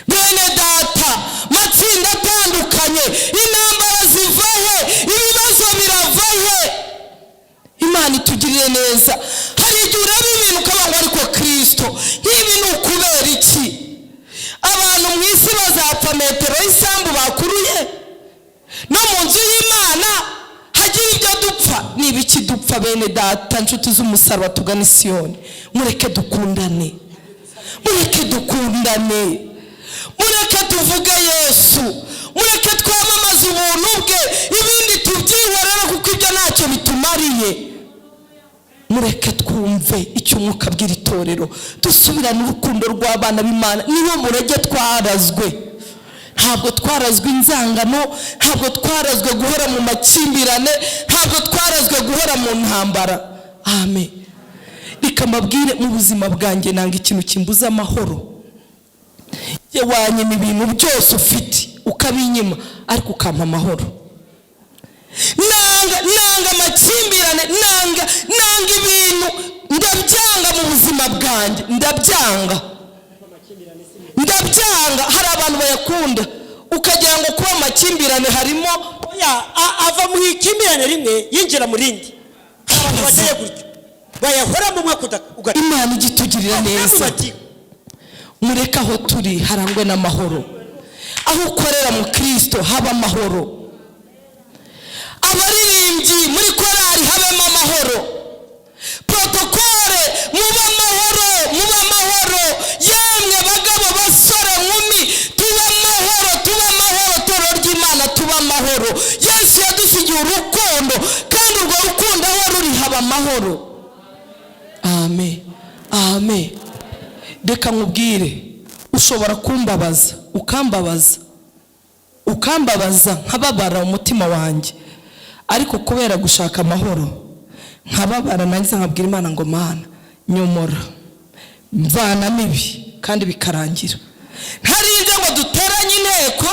Bene data, matsinda atandukanye, intambara ziva he? Ibibazo birava he? Imana itugirire neza. Hari igihe ureba ibintu ukavuga ngo ariko Kristo nk'ibi ni ukubera iki? Abantu mu isi bazapfa metero y'isambu bakuruye, no mu nzu y'Imana hagira ibyo dupfa. Ni ibiki dupfa bene data, nshuti z'umusaraba tugana Siyoni? Mureke dukundane, mureke tuvuge Yesu, mureke twamamaze ubuntu bwe, ibindi tubyihorera kuko ibyo ntacyo bitumariye. Mureke twumve icyo Umwuka abwira itorero, dusubirane urukundo rw'abana b'Imana. Niwo murage twarazwe, ntabwo twarazwe inzangano, ntabwo twarazwe guhora mu makimbirane, ntabwo twarazwe guhora mu ntambara. Amen. Reka mbabwire, mu buzima bwanjye nanga ikintu kimbuza amahoro. Wanyima ibintu byose ufite ukabinyima, ariko ukampa amahoro. Nanga amakimbirane, nanga ibintu, ndabyanga mu buzima bwanjye, ndabyanga. Hari abantu bayakunda, ukagira ngo kuba amakimbirane harimo ava mu ikimbirane rimwe yinjira mu rindi. Abantu bateye gutyo bayahora mu mwaka ugati. Imana igitugirira neza. Mureka aho turi harangwe n'amahoro, aho ukorera mu Kristo haba amahoro. Abaririmbyi muri korali habemo amahoro, protokole muba amahoro, muba amahoro. Yemwe bagabo, basore, nkumi, tuba amahoro, toro ry'Imana tuba amahoro. Yesu yadusigiye urukundo, kandi urwo rukundo aho ruri haba amahoro. Amen, amen. Reka nkubwire, ushobora kumbabaza, ukambabaza nkababara umutima wanjye, ariko kubera gushaka amahoro nkababara, nanjye nkabwira Imana ngo Mana nyomora, mvana mibi, kandi bikarangira. Ntarinze ngo duteranye inteko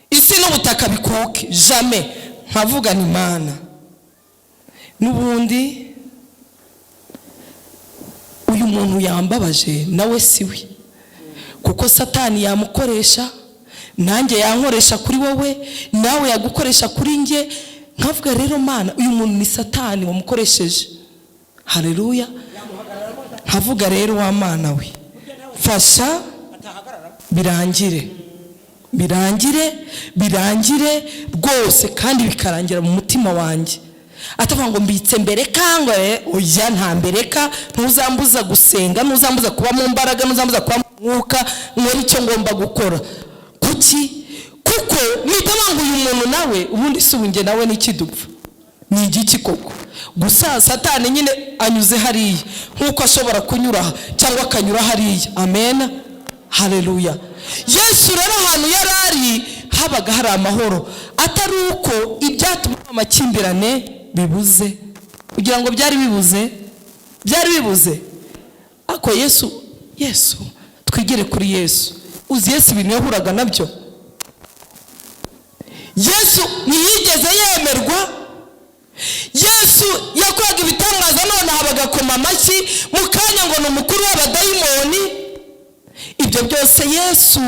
isi n'ubutaka bikuke, jamais. Nkavuga ni Mana, n'ubundi uyu muntu yambabaje nawe siwe, kuko Satani yamukoresha, nanjye yankoresha kuri wowe, nawe yagukoresha kuri nge. Nkavuga rero Mana, uyu muntu ni Satani wamukoresheje. Haleluya. Nkavuga rero wa Mana we, fasha birangire rwose, kandi bikarangira mu mutima wanjye. Atavuga ngo mbitse mbere kangwa, oya nta mbereka, ntuzambuza gusenga, ntuzambuza kuba mu mbaraga, ntuzambuza kuba mu mwuka, nkora icyo ngomba gukora. Kuki? Kuko nitabanga uyu muntu nawe, ubundi si ubunge nawe n'ikidupfa. Ni igiki koko? Gusa Satani nyine anyuze hariya, nkuko ashobora kunyura cyangwa akanyura hariya. Amen, haleluya. Yesu rero ahantu yarari habaga hari amahoro, atari uko ibyatuma amakimbirane bibuze. Kugira ngo byari bibuze. Ako Yesu twigire kuri Yesu. Uzi Yesu ibintu yahuraga nabyo. Yesu ntiyigeze yemerwa. Yesu yakoraga ibitangaza, none habagakoma amashyi mu kanya ngo ni umukuru w'abadayimoni. Ibyo byose Yesu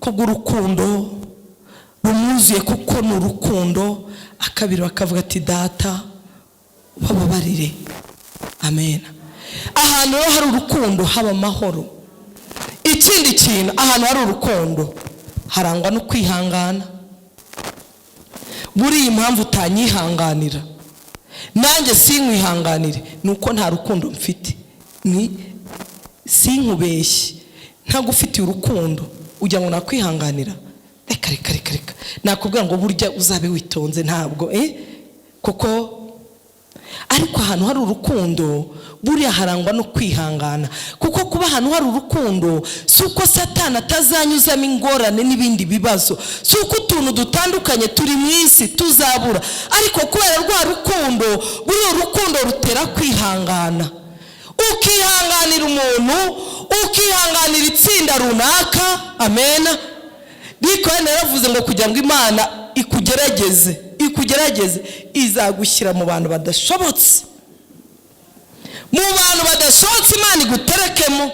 kubw'urukundo rumwuzuye, kuko ni urukundo, akabiri akavuga ati Data bababarire. Amen. Ahantu hari urukundo haba amahoro. Ikindi kintu, ahantu hari urukundo harangwa no kwihangana. Buri impamvu utanyihanganira nanjye sinkwihanganire, nuko nta rukundo mfite. Ni sinkubeshye, ntagufitiye urukundo ujya ngo nakwihanganira. Reka nakubwira ngo burya uzabe witonze, ntabwo kuko ariko ahantu hari urukundo buriya harangwa no kwihangana. Kuko kuba ahantu hari urukundo si uko Satani atazanyuzamo ingorane n'ibindi bibazo, si uko utuntu dutandukanye turi mu isi tuzabura, ariko kubera rwa rukundo, buriya urukundo rutera kwihangana. Ukihanganira umuntu, ukihanganira itsinda runaka. Amen. Niko yaravuze ngo kugira ngo Imana ikugerageze, izagushyira mu bantu badashobotse. Mu bantu badashobotse Imana iguterekemo.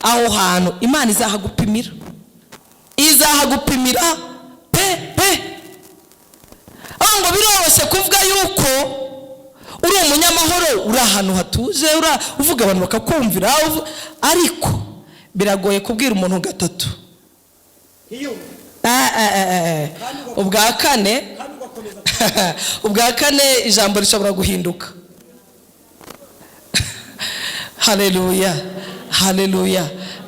Aho hantu Imana izahagupimira pe. Aho ngo biroroshye kuvuga yuko uri umunyamahoro, uri ahantu hatuje, uvuga abantu bakakumvira, ariko biragoye kubwira umuntu gatatu. ubwa kane ijambo rishobora guhinduka. Haleluya.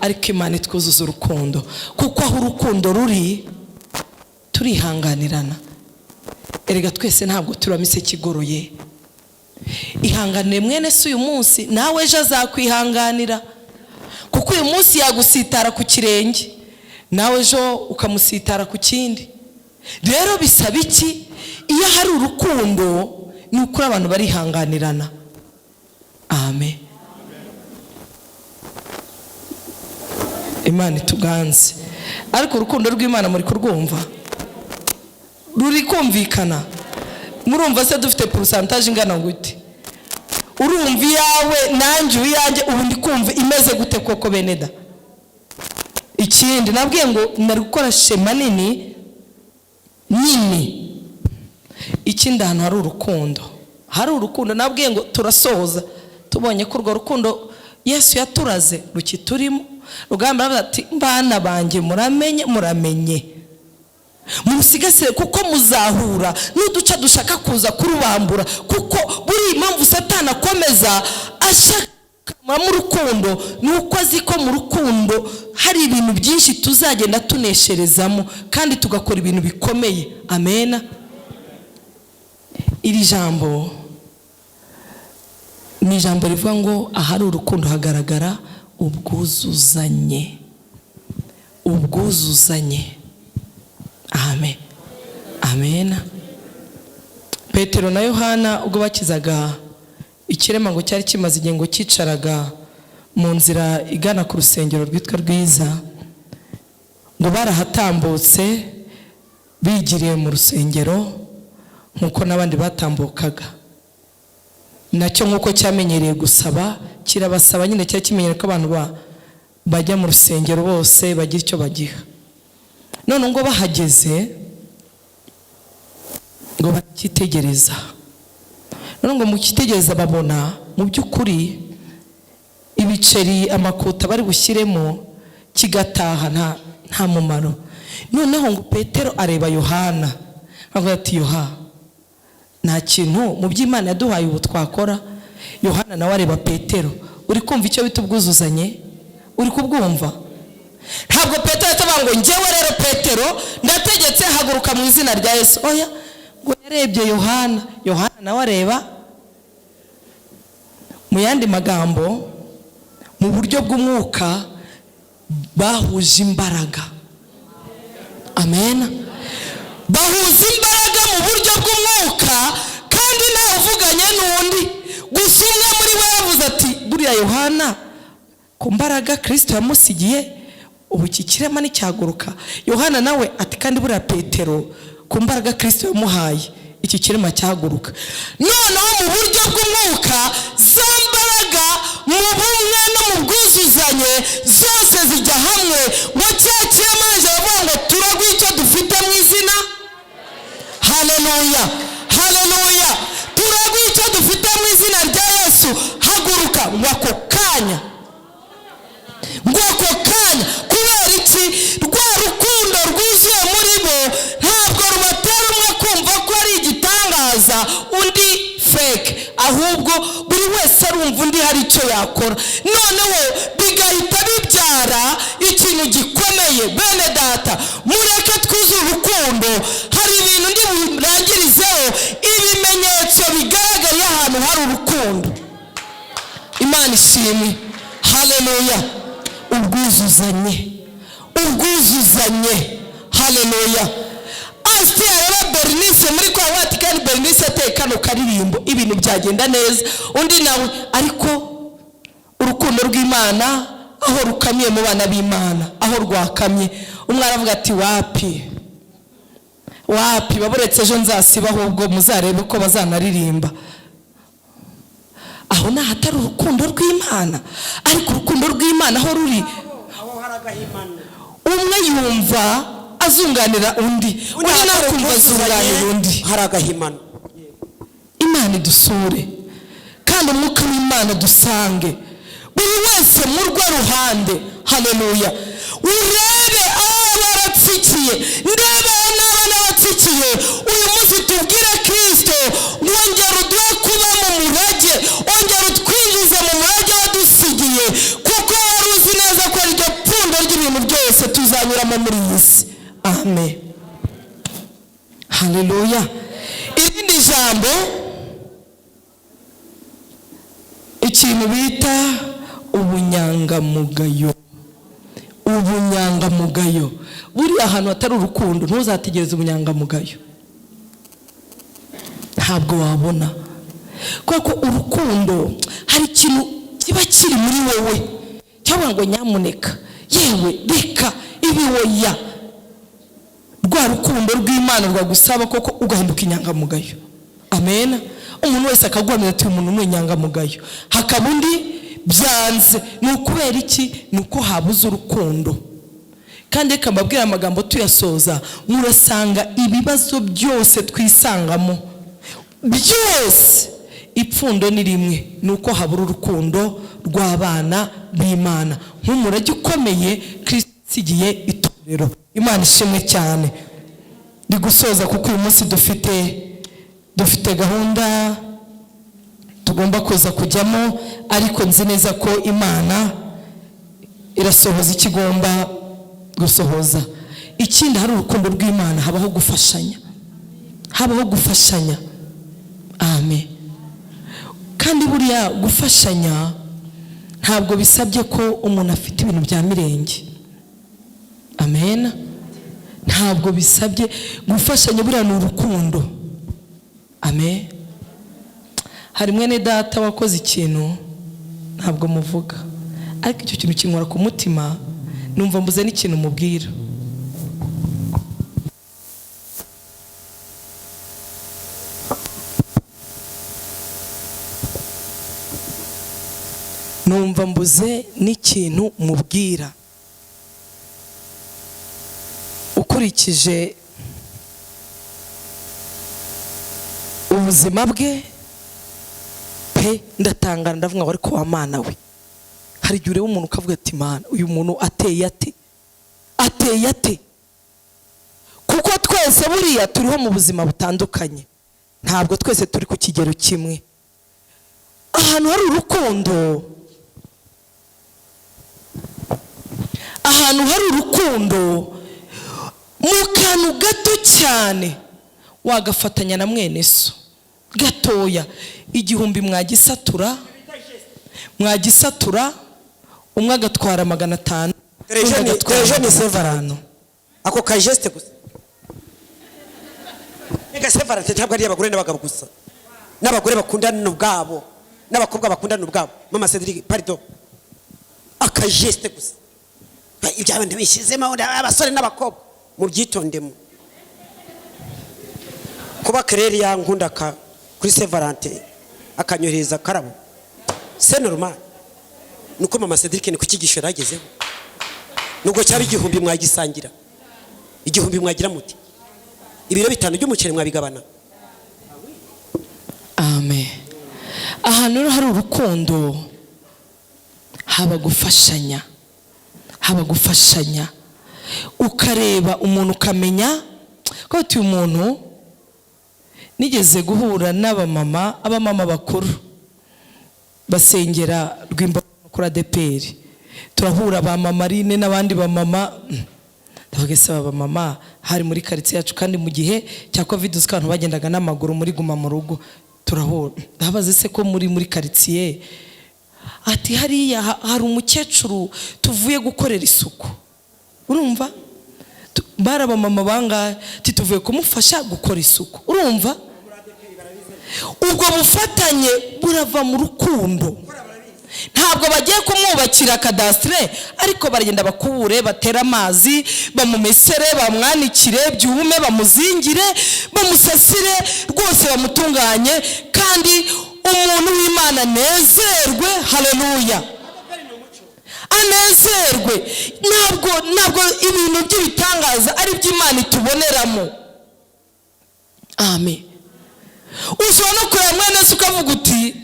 ariko Imana itwuzuza urukundo, kuko aho urukundo ruri turihanganirana. Erega twese ntabwo turamise kigoroye. Ihanganire mwene se uyu munsi, nawe ejo azakwihanganira, kuko uyu munsi yagusitara ku kirenge, nawe ejo ukamusitara ku kindi. Rero bisaba iki? Iyo hari urukundo ni ukuri abantu barihanganirana. Amen. Imana ituganze. Ariko urukundo rw'Imana muri kurwumva? Ruri kumvikana? Murumva se dufite pourcentage ingana gute? Urumva iyawe nanjye uyanjye ubu ndi kumva imeze gute koko beneda? Ikindi nabwiye ngo nari gukora shema nini. Ikindi ahantu hari urukundo. Hari urukundo nabwiye ngo turasohoza. Tubonye ko urwo rukundo Yesu yaturaze rukiturimo. Rugamba aravuga ati mbana banjye muramenye. Musigasire kuko muzahura n'uduca dushaka kuza kurubambura, kuko buri impamvu Satani akomeza ashaka mu rukundo nuko azi ko mu rukundo hari ibintu byinshi tuzagenda tunesherezamo kandi tugakora ibintu bikomeye. Amena. Iri jambo ni ijambo rivuga ngo ahari urukundo hagaragara ubwuzuzanye. Amen. Amen. Petero na Yohana ubwo bakizaga ikirema ngo cyari kimaze igihe ngo cyicaraga mu nzira igana ku rusengero rwitwa Rwiza, ngo barahatambutse bigiriye mu rusengero nkuko n'abandi batambukaga. Nacyo nkuko cyamenyereye gusaba, kirabasaba nyine cyari kimenyereye ko abantu bajya mu rusengero bose bagira icyo bagiha. None ngo bahageze ngo bakitegereza. None ngo mu kitegereza babona mu by'ukuri ibiceri amakuta bari bushyiremo kigataha nta mumaro. Noneho ngo Petero areba Yohana avuga ati nta kintu mu by'Imana yaduhaye ubu twakora. Yohana nawe areba Petero. Uri kumva icyo bita ubwuzuzanye? Uri kubwumva? Ntabwo Petero atavuga ngo njyewe rero Petero ndategetse haguruka mu izina rya Yesu. Oya, ngo yarebye Yohana nawe areba. Mu yandi magambo, mu buryo bw'umwuka bahuje imbaraga. Amen. Bahuza imbaraga mu buryo bw'umwuka, kandi nawe uvuganye n'undi. Gusa umwe muri bo yavuze ati buriya Yohana ku mbaraga Kristo yamusigiye ubu iki kirema n'icyaguruka. Yohana nawe ati kandi buriya Petero ku mbaraga Kristo yamuhaye iki kirema cyaguruka. Noneho mu buryo bw'umwuka za mbaraga mu bumwe no mu bwuzuzanye zose zijya hamwe, ngo cya kirema bavuga ngo turagwa icyo dufite mu izina. Haleluya, haleluya. Turagwa icyo dufite mu izina rya Yesu, haguruka. Ngo ako kanya kubera iki? Rwa rukundo rwuzuye muri bo ntabwo rubatera umwe kumva ko ari igitangaza undi fake, ahubwo buri wese arumva undi hari icyo yakora. Noneho bigahita bibyara ikintu gikomeye. Bene data, mureke twuzuye urukundo. Hari ibintu ndi burangirizeho, ibimenyetso bigaragariye ahantu hari urukundo. Imana ishimwe. Haleluya. Ubwuzuzanye. Haleluya. Astia rero Bernice muri kwa Vatican, Bernice atekano karirimbo ibintu byagenda neza. Undi nawe ariko urukundo rw'Imana aho rukamiye mu bana b'Imana, aho rwakamye, umwe aravuga ati wapi baburetse ejo nzasiba ahubwo muzarebe ko bazanaririmba. Aho nahatari urukundo rw'Imana. Ariko urukundo rw'Imana aho ruri, umwe yumva azunganira undi nakumva azunganira undi. Hari agahimano. Imana idusure kandi umwuka w'Imana dusange buri wese mu rwa ruhande. Haleluya. Urebe aho baratsikiye, ndebe n'abana batsikiye. Uyu munsi tubwire Kristo, wongera uduhe kuba mu murage, wongera utwinjize mu murage wadusigiye, kuko wari uzi neza ko ari ryo amen, haleluya. Irindi jambo, ikintu bita ubunyangamugayo. Ubunyangamugayo, buriya ahantu hatari urukundo ntuzategereze ubunyangamugayo, ntabwo wabona. Kuko urukundo hari ikintu kiba kiri muri wowe cyangwa ngo nyamuneka, yewe reka ibi woya, rwa rukundo rw'Imana rwagusaba koko ugahinduka inyangamugayo. Amen. Umuntu wese akagwamira ati umuntu ni inyangamugayo, hakaba undi byanze. Ni ukubera iki? Ni uko habuze urukundo. Kandi reka mbabwire amagambo tuyasoza, murasanga ibibazo byose twisangamo byose ipfundo ni rimwe, ni uko habura urukundo rw'abana b'Imana. Nk'umurage ukomeye Kristo yasigiye itorero. Imana ishimwe cyane. Ndi gusoza kuko uyu munsi dufite gahunda tugomba kuza kujyamo, ariko nzi neza ko Imana irasohoza ikigomba gusohoza. Ikindi, hari urukundo rw'Imana, habaho gufashanya, habaho gufashanya. Amen. Kandi buriya gufashanya ntabwo bisabye ko umuntu afite ibintu bya mirenge. Amen. Ntabwo bisabye gufashanya, buriya ni urukundo. Amen. Hari mwene data wakoze ikintu ntabwo muvuga, ariko icyo kintu kinkora ku mutima, numva mbuze n'ikintu mubwira. Numva mbuze n'ikintu mubwira. Ukurikije ubuzima bwe pe, ndatangara ndavuga ngo ariko wa Mana we, hari igihe ureba umuntu ukavuga ati Mana, uyu muntu ateye ate? Kuko twese buriya turiho mu buzima butandukanye, ntabwo twese turi ku kigero kimwe. Ahantu hari urukundo, ahantu hari urukundo, mu kantu gato cyane wagafatanya na mwene so gatoya, igihumbi mwagisatura, umwe agatwara 500, Tereje ni sevarano. Ako ka geste gusa. Ega sevarano ntabwo ari abagore n'abagabo gusa. N'abagore bakundana n'ubwabo, n'abakobwa bakundana n'ubwabo. Mama Cedric, pardon. Aka geste gusa. Ibyo abandi bishizemo abasore n'abakobwa mu byitondemo. Kuba Claire yankunda kuri Saint Valentin akanyohereza karabo, c'est normal. Nuko Mama Cedric ni kukigisho ragezeho. Nubwo cyari igihumbi mwagisangira, igihumbi mwagira muti, ibiro 5 by'umuceri mwabigabana. Amen. Ahantu hari urukundo haba gufashanya, ukareba umuntu ukamenya ko uyu muntu. Nigeze guhura abamama bakuru basengera Rwimbo kuri ADPR, turahura ba mama Marine n'abandi bamama. Ndavuga se aba mama hari muri quartier yacu, kandi mu gihe cya Covid abantu bagendaga n'amaguru muri guma mu rugo, turahura. Ndabaza se ko muri quartier, ati hariya hari umukecuru tuvuye gukorera isuku. Urumva? Baraba mama banga tuvuye kumufasha gukora isuku. Urumva? Ubwo bufatanye burava mu rukundo. Ntabwo bagiye kumwubakira kadastre, ariko baragenda bakubure, batera amazi, bamumesere, bamwanikire byume, bamuzingire, bamusasire, rwose bamutunganye, kandi umuntu w'Imana nezerwe. Haleluya. Anezerwe. Ntabwo ibintu by'ibitangaza ari by'Imana ituboneramo. Amen. Ushobora no kureba mwene se ukavuga uti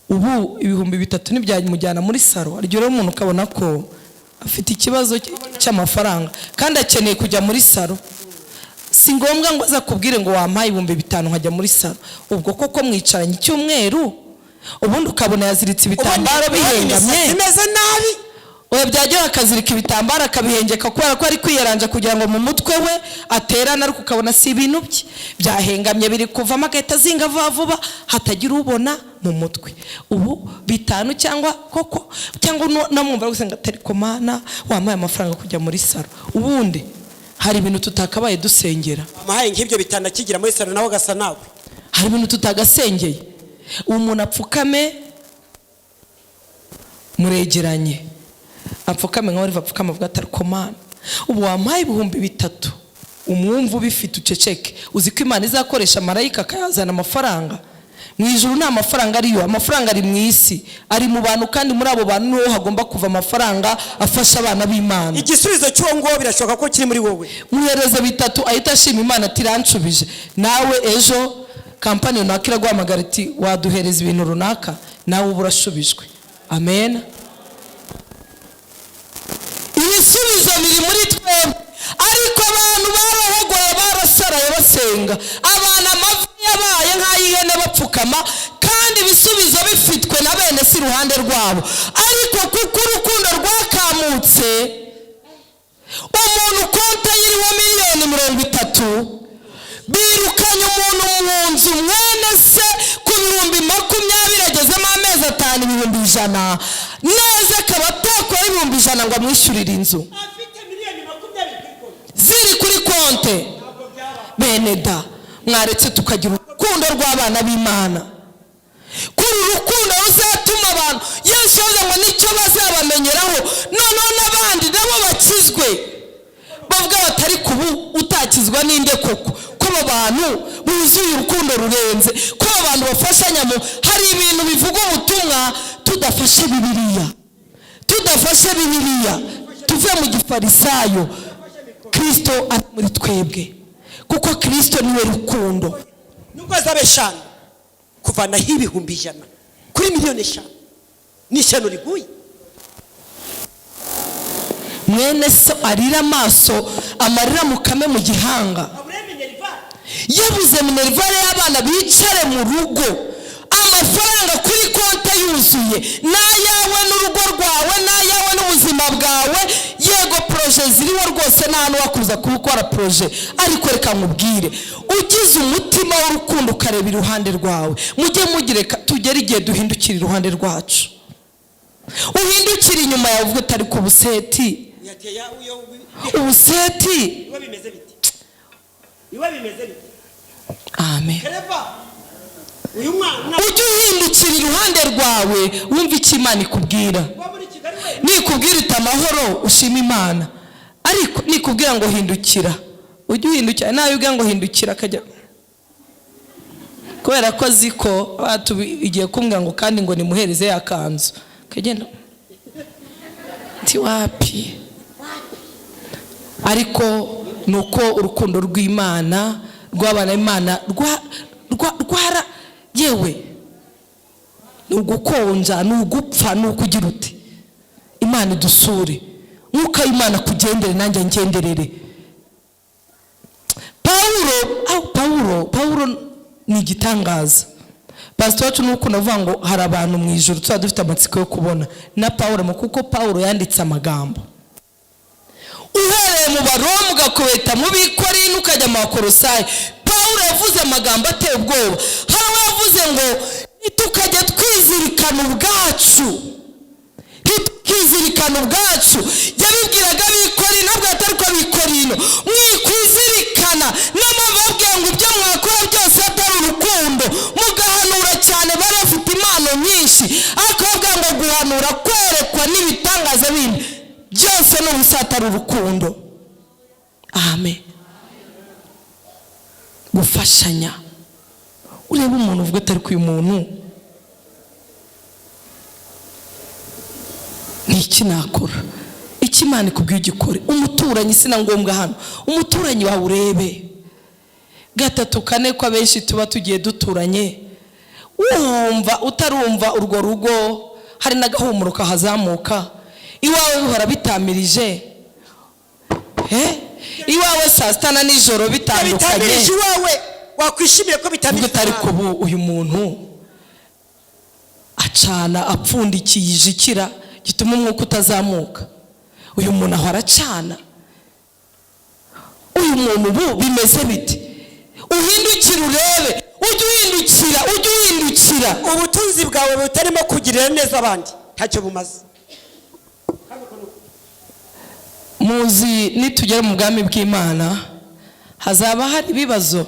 ubu 3,000 ntibyamujyana muri saro. Aryo rero umuntu ukabona ko afite ikibazo cy'amafaranga kandi akeneye kujya muri saro. Si ngombwa ngo azakubwire ngo wampaye 5,000 nkajya muri saro. Ubwo koko mwicaranye icyumweru, ubundi ukabona yaziritse ibitambaro bihengamye, imeze nabi, oya byajya akazirika ibitambara akabihengeka kubera ko ari kwiyaranja kugira ngo mu mutwe we aterane, ariko ukabona si ibintu bye byahengamye biri kuvamo agahita azinga vuba hatagira ubona mu mutwe. Ubu bitanu cyangwa koko cyangwa namwumva gusenga atari komana wampaye amafaranga kujya muri saro. Ubundi hari ibintu tutakabaye dusengera. Amahaye nk'ibyo bitanakigira muri saro nawe gasa nawe. Hari ibintu tutagasengeye. Umuntu apfukame muregeranye. Apfukame nka wari apfukama avuga atari komana. Ubu wampaye 3,000 umwumva ubifite uceceke. Uzi ko Imana izakoresha marayika akayazana amafaranga. Mu ijuru nta mafaranga ariyo, amafaranga ari mu isi, ari mu bantu, kandi muri abo bantu niho hagomba kuva amafaranga afasha abana b'Imana. Igisubizo cyo ngo birashoka ko kiri muri wowe. Muhereze 3 ahita ashima Imana ati ranshubije. Nawe ejo kampani nakira guhamagara ati waduhereza ibintu runaka, nawe uburashubijwe. Amen. Ibisubizo biri muri twebwe, ariko abantu barahogoye barasaraye basenga, abantu amavi yabaye nk'ayihene bapfukama, kandi ibisubizo bifitwe na bene si ruhande rwabo. Ariko kuko urukundo rwakamutse, umuntu konta yiriho 30,000 birukanye umuntu mu nzu mwene se ku 20,000 agezemo amezi 5 100,000 neza akaba atakora 100,000 ngo amwishyurire inzu ziri kuri konte. Bene da mwaretse tukagira urukundo rw'abana b'Imana, kuri urukundo ruzatuma abantu Yesu yavuze ngo nicyo bazabamenyeraho noneho n'abandi nabo bakizwe, bavuga batari kubu utakizwa ninde koko, ko abantu buzuye urukundo rurenze, ko abantu bafashanya mu hari ibintu bivuga ubutumwa tudafashe Bibiliya, tuve mu gifarisayo. Kristo ari muri twebwe, kuko Kristo niwe rukundo. Nubwo azabe 5 kuvana 100,000 kuri 1,000,000 ni ishyano riguye. Mwene so arira amaso amarira mukame mu gihanga. Yabuze minerivare y'abana bicare mu rugo, amafaranga kuri konte yuzuye, n'ayawe n'urugo rwawe, n'ayawe n'ubuzima bwawe. Yego proje ziriho rwose, nta hantu wakuza gukora proje, ariko reka nkubwire, ugize umutima w'urukundo ukareba iruhande rwawe, mujye mugireka tugere igihe duhindukira iruhande rwacu. Uhindukira inyuma yawe uvuga utari ku buseti, ubuseti iwe bimeze bite. Amen. Uyu mwana ujye uhindukira iruhande rwawe wumva icyo Imana ikubwira. Nikubwira iti amahoro ushima Imana, ariko nikubwira ngo hindukira ujye uhindukira, nawe ubwira ngo hindukira akajya, kubera ko ziko igiye kumbwira ngo kandi ngo nimuhereze yakanzu kagenda nti wapi. Ariko nuko urukundo rw'Imana rw'abana b'Imana rwara yewe nugukonja nugupfa nukugira uti Imana idusure, mwuka w'Imana kugendere nanjye ngenderere. Paulo ni igitangaza. Pastor wacu nuko navuga ngo hari abantu mu ijuru tuba dufite amatsiko yo kubona na Paulo, kuko Paulo yanditse amagambo uhereye mu Baroma ugakubeta mu Bikorinto ukajya mu Bakolosayi. Paulo yavuze amagambo ateye ubwoba. Hari yavuze ngo nitukajya twizirikana ubwacu, yabibwiraga Bikorinto ntabwo atari ko Bikorinto mwikwizirikana n'amababwiye ngo ibyo mwakora byose atari urukundo, mugahanura cyane. Bari bafite impano nyinshi, ariko bavuga ngo guhanura, kwerekwa n'ibitangaza bindi byose n'ubusatari urukundo. Amen. Gufashanya, ureba umuntu uvuga atari ku umuntu niki nakora, iki Imana ikubwiye igikore. Umuturanyi sina ngombwa hano, umuturanyi wawe urebe 3 4 ko abenshi tuba tugiye duturanye, wumva utarumva urwo rugo hari n'agahumuro kahazamuka. Iwawe bihora bitamirije, iwawe saa 6 na nijoro bitandukanye. Iwawe wakwishimiye ko bitamirije, utari kubu uyu muntu acana apfundikiye ijikira gituma umwuka utazamuka. Uyu muntu aho aracana, uyu muntu ubu bimeze bite? Uhindukira urebe, ujye uhindukira. Ubutunzi bwawe butarimo kugirira neza abandi ntacyo bumaze. Muzi nitugera mu bwami bw'Imana hazaba hari ibibazo,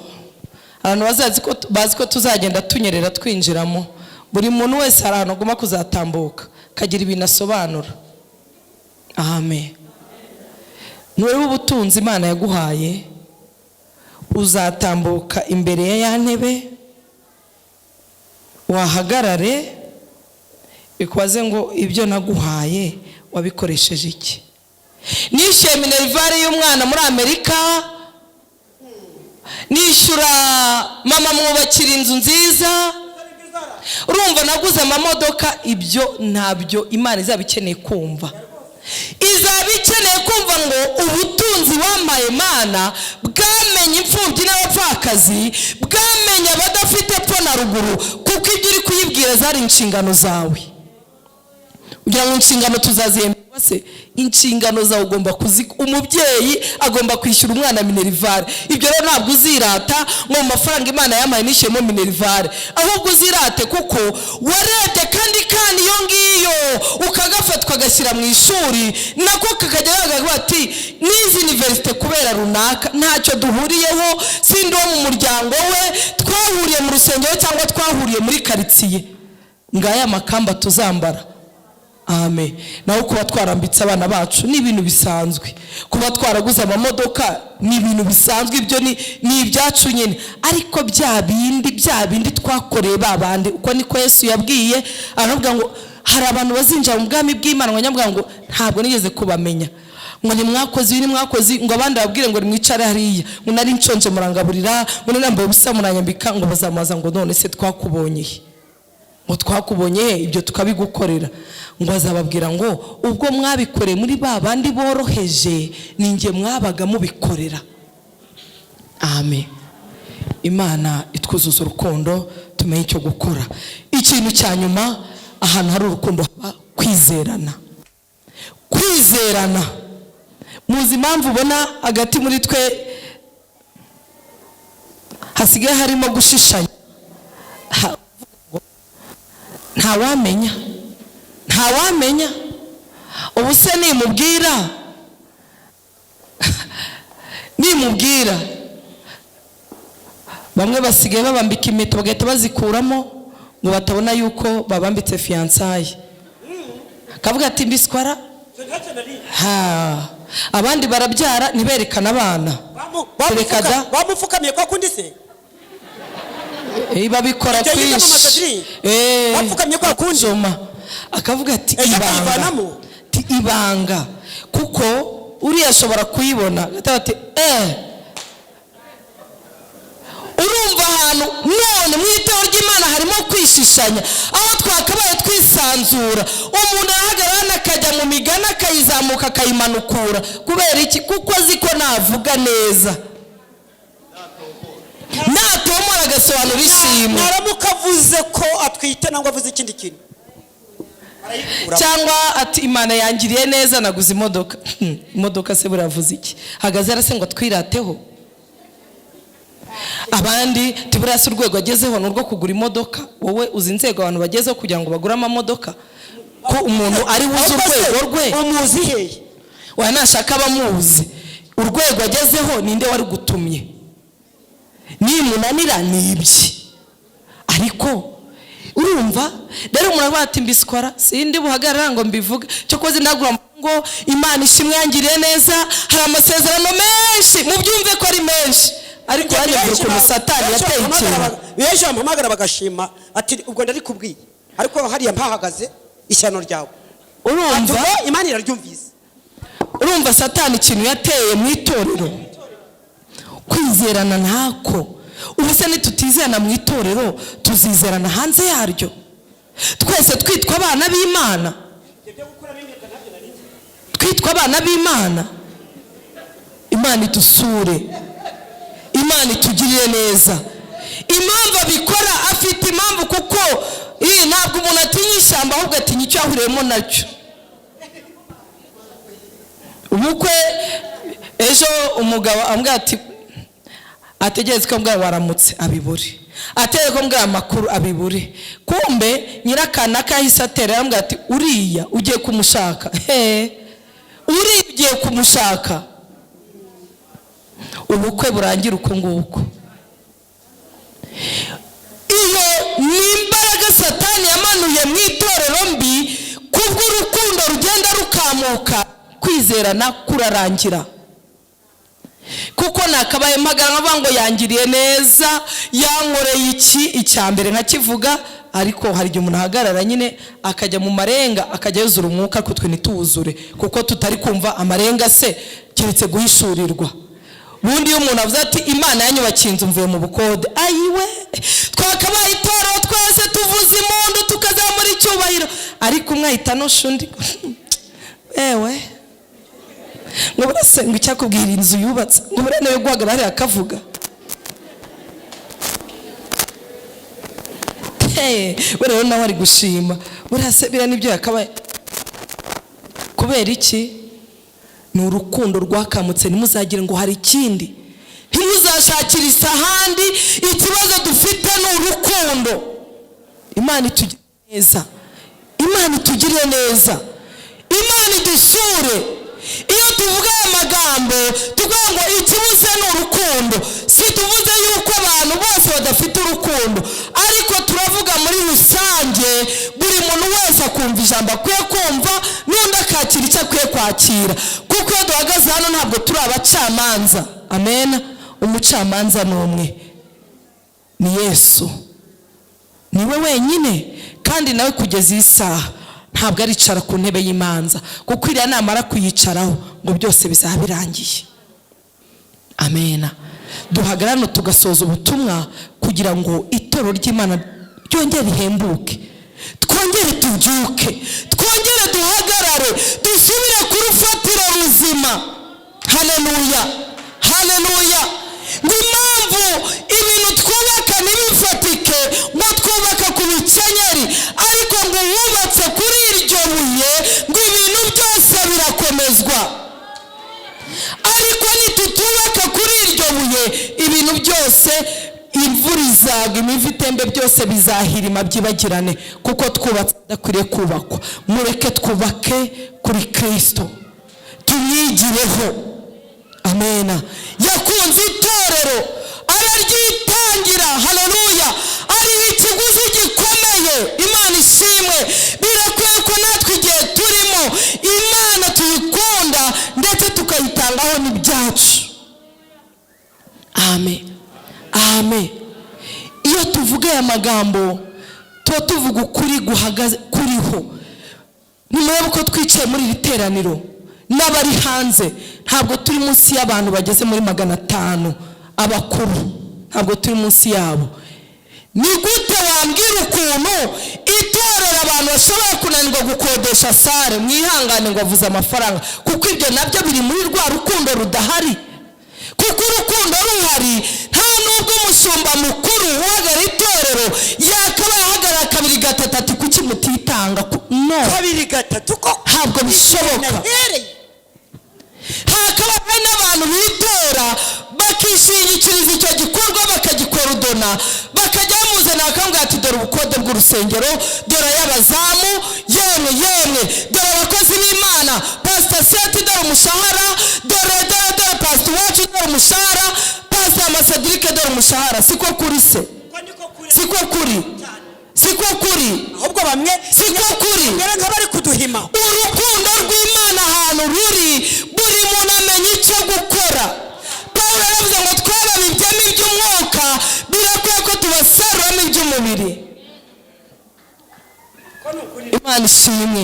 abantu bazi ko tuzagenda tunyerera twinjiramo. Buri muntu wese hari ahantu agomba kuzatambuka kagira ibintu asobanura. Amen. Nureba ubutunzi Imana yaguhaye, uzatambuka imbere ya ntebe, wahagarare bikwaze ngo ibyo naguhaye wabikoresheje iki? Nishyuye minerivare y'umwana muri Amerika, nishyura mama mwubakira inzu nziza, urumva naguze amamodoka. Ibyo ntabyo Imana izaba ikeneye kumva. Izaba ikeneye kumva ngo ubutunzi wampaye Mana bwamenye imfubyi n'abapfakazi, bwamenye abadafite epfo na ruguru, kuko ibyo uri kuyibwira zari inshingano zawe. Ugira ngo inshingano tuzazihemberwa se? Inshingano zawe ugomba umubyeyi agomba kwishyura umwana minerivare. Ibyo rero ntabwo uzirata ngo mu mafaranga Imana yampaye nishyemo minerivare, ahubwo uzirate kuko warebye kandi iyo ngiyo ukagafatwa agashyira mu ishuri, nako kakajya bagavuga ati n'izi universite kubera runaka ntacyo duhuriyeho, sindi wo mu muryango we, twahuriye mu rusengero cyangwa twahuriye muri karitsiye. Ngaya makamba tuzambara. Amen. Naho kuba twarambitse abana bacu ni ibintu bisanzwe, kuba twaraguze amamodoka ni ibintu bisanzwe, ibyo ni ibyacu nyine. Ariko bya bindi twakoreye babandi, uko niko Yesu yabwiye, aravuga ngo hari abantu bazinjira mu bwami bw'Imana ngo ngo ntabwo nigeze kubamenya, ngo ni mwakozi ngo abandi babwire ngo mwicare hariya, ngo nari nshonje murangaburira, ngo nambaye ubusa muranyambika, ngo bazamaza ngo none se twakubonye, ngo twakubonye ibyo tukabigukorera. Ngo azababwira ngo ubwo mwabikoreye muri babandi boroheje ninjye mwabaga mubikorera. Amen. Imana itwuzuza urukundo, tumenye icyo gukora. Ikintu cya nyuma, ahantu hari urukundo haba kwizerana. Muzi impamvu ubona hagati muri twe hasigaye harimo gushishanya? Ntawamenya ubu se nimubwira bamwe basigaye babambika impeta bagahita bazikuramo ngo batabona yuko babambitse fiançaille. Kavuga ati mbiswara abandi barabyara ntiberekana abana, bamupfukamiye kwa kundi se babikora kwinshi. Bapfukamye kwa kundi akavuga ati ibanga kuko uriya ashobora kuyibona ati urumva ahantu none mu itorero ry'Imana harimo kwishishanya, aho twakabaye twisanzura. Umuntu arahagarara akajya mu migana akayizamuka akayimanukura. Kubera iki? Kuko azi ko navuga neza, natomora agasobanura ishimwe. Naramuka avuze ko atwite nangwa avuze ikindi kintu, cyangwa ati Imana yangiriye neza naguze imodoka. Imodoka se buravuze iki? Hagaze arase ngo twirateho. Abandi tiburase urwego agezeho n'urwo kugura imodoka. Wowe uzi inzego abantu bagezeho kugira ngo bagure amamodoka? Ko umuntu ari wuze urwego rwe umuzi hehe? Wanashaka abamuzi urwego agezeho ninde wari gutumye? Nimunanira nibye. Ariko urumva rero umuntu ati mbiswara sindi buhagarara ngo mbivuge, cyo koze ndagura ngo Imana ishimwe yangiriye neza, hari amasezerano menshi mubyumve ko ari menshi. Ariko yanyumvira ko Satani yateye ikintu. Beje ampamagara bagashima ati ubwo ndari kubwiye, ariko hariya mpahagaze ishyano ryawe. Urumva Imana iraryumvise. Urumva Satani ikintu yateye mu itorero, kwizerana ntako. Ubuse nitutizerana mu itorero tuzizerana hanze yaryo? Twese twitwa abana b'Imana, twitwa abana b'Imana. Imana idusure, Imana itugirire neza. Impamvu abikora afite impamvu, kuko ntabwo umuntu atinya ishyamba ahubwo atinya icyo ahuriyemo nacyo. ubukwe ejo umugabo ambwira ati ategereze ko mbwa waramutse abibure, atere ko mbwa amakuru abibure. Kumbe nyirakana kahise atera ambwira ati uriya ugiye kumushaka. Uriya ugiye kumushaka. Ubukwe burangira uko nguko. Iyo ni imbaraga Satani yamanuye mu itorero mbi, kubw'urukundo rugenda rukamuka, kwizerana kurarangira. Kuko nakabaye mpagara nkavuga ngo yangiriye neza, yankoreye iki icyambere nkakivuga, ariko hari igihe umuntu ahagarara nyine akajya mu marenga akajya yuzura umwuka kutwe nituzure, kuko tutari kumva amarenga se keretse guhishurirwa. Bundi iyo umuntu avuze ati Imana yanyubakiye inzu mvuye mu bukode, ayiwe twakabaye itorero twese tuvuza impundu tukazamura icyubahiro, ariko umwahita n'ushundi ewe ngo burasenga icyakubwira inzu yubatse, ngo buranewe guhagarara akavuga. Rero nawe ari gushima, burasebira n'ibyo yakabaye. Kubera iki? Ni urukundo rwakamutse. Ntimuzagire ngo hari ikindi, ntimuzashakire isahandi. Ikibazo dufite ni urukundo. Imana itugire neza, Imana itugire neza, Imana idusure. Iyo tuvuga aya magambo tuvuga ngo ikibuze ni urukundo, si tuvuze yuko abantu bose badafite urukundo, ariko turavuga muri rusange buri muntu wese akumva ijambo akwiye kumva, n'undi akakira icyo akwiye kwakira. Kuko iyo duhagaze hano ntabwo turi abacamanza. Amen. Umucamanza ni umwe, ni Yesu, niwe wenyine, kandi nawe kugeza iyi saha ntabwo aricara ku ntebe y'imanza, kuko iriya namara kuyicaraho ngo byose bizaba birangiye. Amena. Duhagarara tugasoza ubutumwa kugira ngo itorero ry'Imana ryongere rihembuke, twongere tubyuke, twongere duhagarare, dusubire ku rufatiro ruzima. Haleluya, haleluya. Ngo impamvu ibintu twubaka ntibifatike ngo twubaka ku bikenyeri, ariko ngo wubatse kuri iryo buye ngo ibintu byose birakomezwa. Ariko nitutubaka kuri iryo buye ibintu byose, imvura izagwa, imivu itembe, byose bizahirima byibagirane, kuko twubatse dakwiriye kubakwa. Mureke twubake kuri Kristo, tumwigireho. Amena. Yakunze itorero araryitangira. Haleluya. Ari ikiguzi gikomeye. Imana ishimwe. Birakwiye ko natwe igihe turimo Imana tuyikunda ndetse tukayitangaho n'ibyacu. Amen, amen. Iyo tuvuga aya magambo tuvuga ukuri guhagaze kuriho. Nimurebe ko twicaye muri iri teraniro n'abari hanze, ntabwo turi munsi y'abantu bageze muri 500. Abakuru ntabwo turi munsi yabo. Ni gute wambwira ukuntu itorero abantu bashobora kunanirwa gukodesha sare? Mwihangane ngo avuze amafaranga, kuko ibyo nabyo biri muri rwa rukundo rudahari. Kuko urukundo ruhari, nta nubwo umushumba mukuru uhagarara itorero yakaba ahagarara 2 gatatu ati kuki mutitanga. No, 2 gatatu ko ntabwo bishoboka. Hakaba n'abantu bitora bakishingikiriza icyo gikorwa bakagikorudona, bakajya bamuzana bakambwira ati dore ubukode bw'urusengero, dore y'abazamu, yemwe dore abakozi b'Imana, Pastor Seti dore umushahara, dore Pastor wacu dore umushahara, Pastor Amasadrike dore umushahara. Siko kuri se? Siko kuri? Siko kuri? Ahubwo bamwe siko kuri, ngera nk'abari kuduhima. Urukundo rw'Imana ahantu ruri, buri muntu amenya icyo gukora. Pawulo yavuze ngo twababibyemo iby'umwuka, birakwiye ko tubasaruramo iby'umubiri. Imana ishimwe.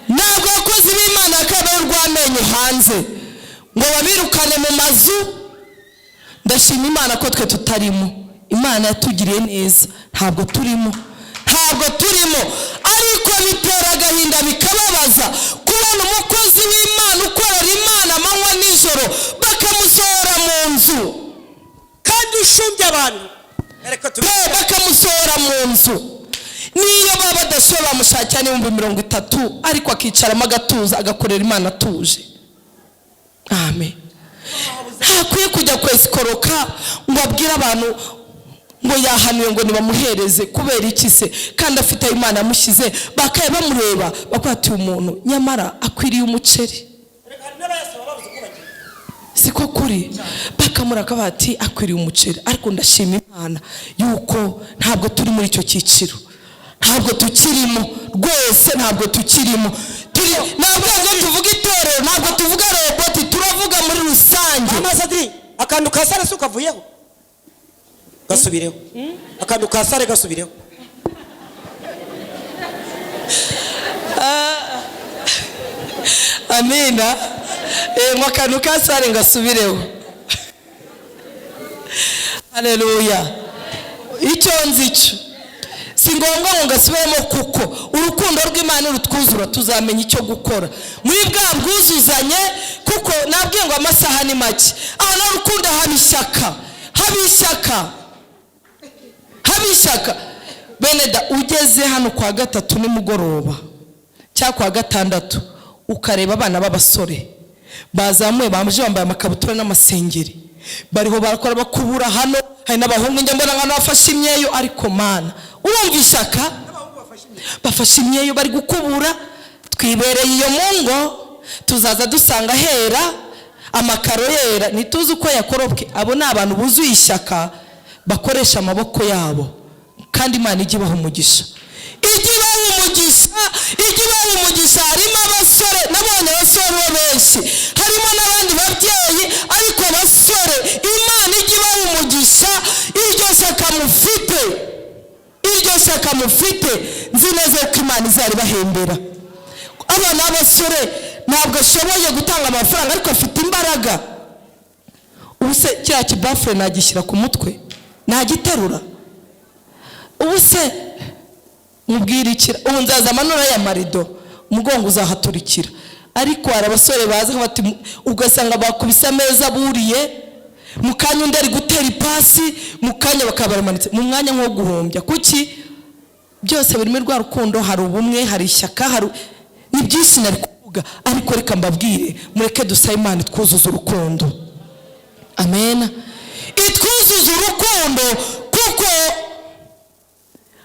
Ntabwo abakozi b'Imana akaba rwamenye hanze ngo babirukane mu mazu. Ndashima Imana ko twe tutarimo. Imana yatugiriye neza, ntabwo turimo. Ariko bitera agahinda bikababaza kubona umukozi w'Imana ukorera Imana amanywa n'ijoro bakamusohora mu nzu, kandi ushumbye abantu bakamusohora mu nzu. Niyo baba badashobora bamushakira n'ibihumbi 30, ariko akicaramo agatuza agakorera Imana atuje. amen. Ntakwiye kujya kwesikoroka ngo abwire abantu ngo yahanuye ngo nibamuhereze kubera iki se kandi afite Imana yamushyize bakaye bamureba bakwatiye umuntu nyamara akwiriye umuceri. Siko kuri bakamuraka bati akwiriye umuceri. Ariko ndashima Imana yuko ntabwo turi muri icyo cyiciro, ntabwo tukirimo rwose, ntabwo tukirimo. Ntabwo tuvuga itorero, ntabwo tuvuga roboti, turavuga muri rusange. Amasadri akantu kasare suka vuyeho gasubireho, akantu kasare gasubireho. Amina. Akantu kasare ngasubireho. Haleluya. Icyo nzico si ngombwa ngo ngasubiremo, kuko urukundo rw'Imana rutwuzura tuzamenya icyo gukora muri bwa bwuzuzanye. Kuko nabwiye ngo amasaha ni make, aho no rukundo habishaka beneda. Ugeze hano kwa gatatu nimugoroba cyangwa kwa gatandatu ukareba abana b'abasore bazamuye bamuje bambaye amakabutura n'amasengeri bariho barakora bakubura hano. Hari n'abahungu njye mbona nk'abantu bafashe imyeyo, ariko Mana urumva ishaka bafashe imyeyo bari gukubura. Twibereye iyo mungo tuzaza dusanga hera amakaro yera, ntituzi uko yakorobwe. Abo ni abantu buzuye ishaka bakoresha amaboko yabo, kandi Imana ijye ibaha umugisha, harimo abasore, nabonye abasore benshi, harimo n'abandi babyeyi, ariko abasore Imana ijye ibaha umugisha. Iryo shyaka mufite nzi neza ko Imana izaribahembera. Abana b'abasore ntabwo ashoboye gutanga amafaranga, ariko afite imbaraga. Ubu se kiriya kibafure nagishyira ku mutwe, nagiterura? Ubu se mubwirikira, ubu nzaza amanura ya marido, umugongo uzahaturikira. Ariko hari abasore baza bati, ugasanga bakubise ameza buriye, mu kanya undi ari gutera ipasi, mu kanya bakaba baramanitse mu mwanya nko guhombya. Kuki? Byose birimo rwa rukundo, hari ubumwe, hari ishyaka, hari ni byinshi nari kuvuga, ariko reka mbabwire, mureke dusabe Imana twuzuza urukundo. Amen. Itwuzuza urukundo, kuko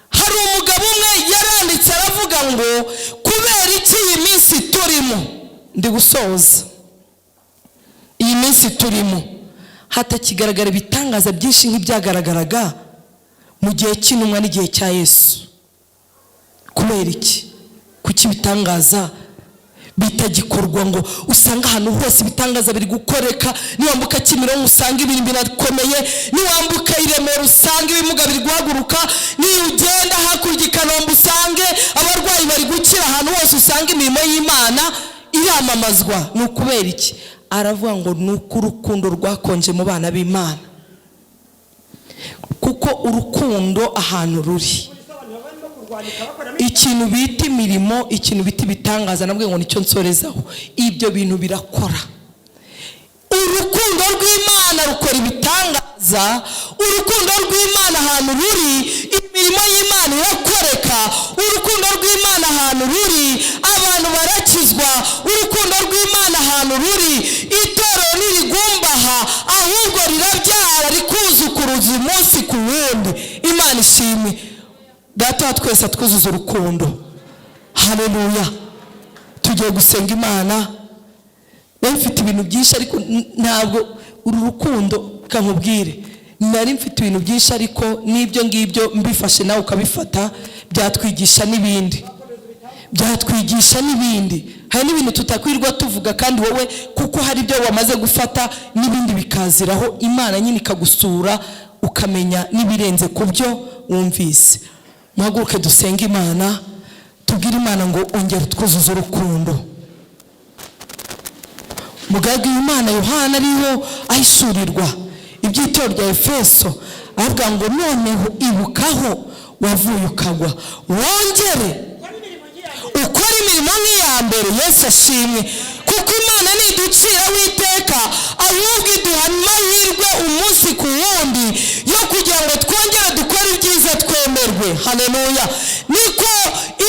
hari umugabo umwe yaranditse aravuga ngo kubera iki iyi minsi turimo, ndi gusoza, iyi minsi turimo hatakigaragara ibitangaza byinshi nk'ibyagaragaraga mu gihe cy'intumwa n'igihe cya Yesu. Kubera iki? Kuki ibitangaza bitagikorwa ngo usanga ahantu hose ibitangaza biri gukoreka? Niwambuka Kimironko usanga ibintu birakomeye, niwambuka Iremera usanga ibimuga biri guhaguruka, niugenda hakurya i Kanombe usange abarwayi bari gukira, ahantu hose usanga imirimo y'Imana iramamazwa. Ni ukubera iki? Aravuga ngo nuko urukundo rwakonje mu bana b'Imana. Kuko urukundo ahantu ruri, ikintu bita imirimo, ikintu bita ibitangaza, nabwo ngo nicyo nsorezaho, ibyo bintu birakora. Urukundo rw'Imana rukora ibitangaza, urukundo rw'Imana ahantu ruri imirimo y'Imana irakoreka, urukundo rw'Imana ahantu ruri abantu barakizwa, urukundo rw'Imana ahantu ruri itorero ntirigumbaha, ahubwo rirabyara rikuzukuruza umunsi ku wundi. Imana ishimwe. Data twese atwuzuza urukundo. Haleluya. Tugiye gusenga Imana. Mfite ibintu byinshi, ariko ntabwo uru rukundo kankubwire, nari mfite ibintu byinshi, ariko n'ibyo ngibyo mbifashe nawe ukabifata byatwigisha n'ibindi, hari n'ibintu tutakwirwa tuvuga, kandi wowe kuko hari ibyo wamaze gufata n'ibindi bikaziraho, Imana nyine ikagusura ukamenya n'ibirenze ku byo wumvise. Muhaguruke dusenga Imana, tubwire Imana ngo ongera twuzuze urukundo. Mugagi w'Imana Yohana ariho ahishurirwa iby'itorero rya Efeso, avuga ngo noneho ibukaho wavuye ukagwa, wongere ukora imirimo nk'iya mbere. Yesu ashimwe. Kuko Imana ntiducira witeka, ahubwo iduha amahirwe umunsi ku wundi yo kugira ngo twongere dukore ibyiza twemerwe. Haleluya. Niko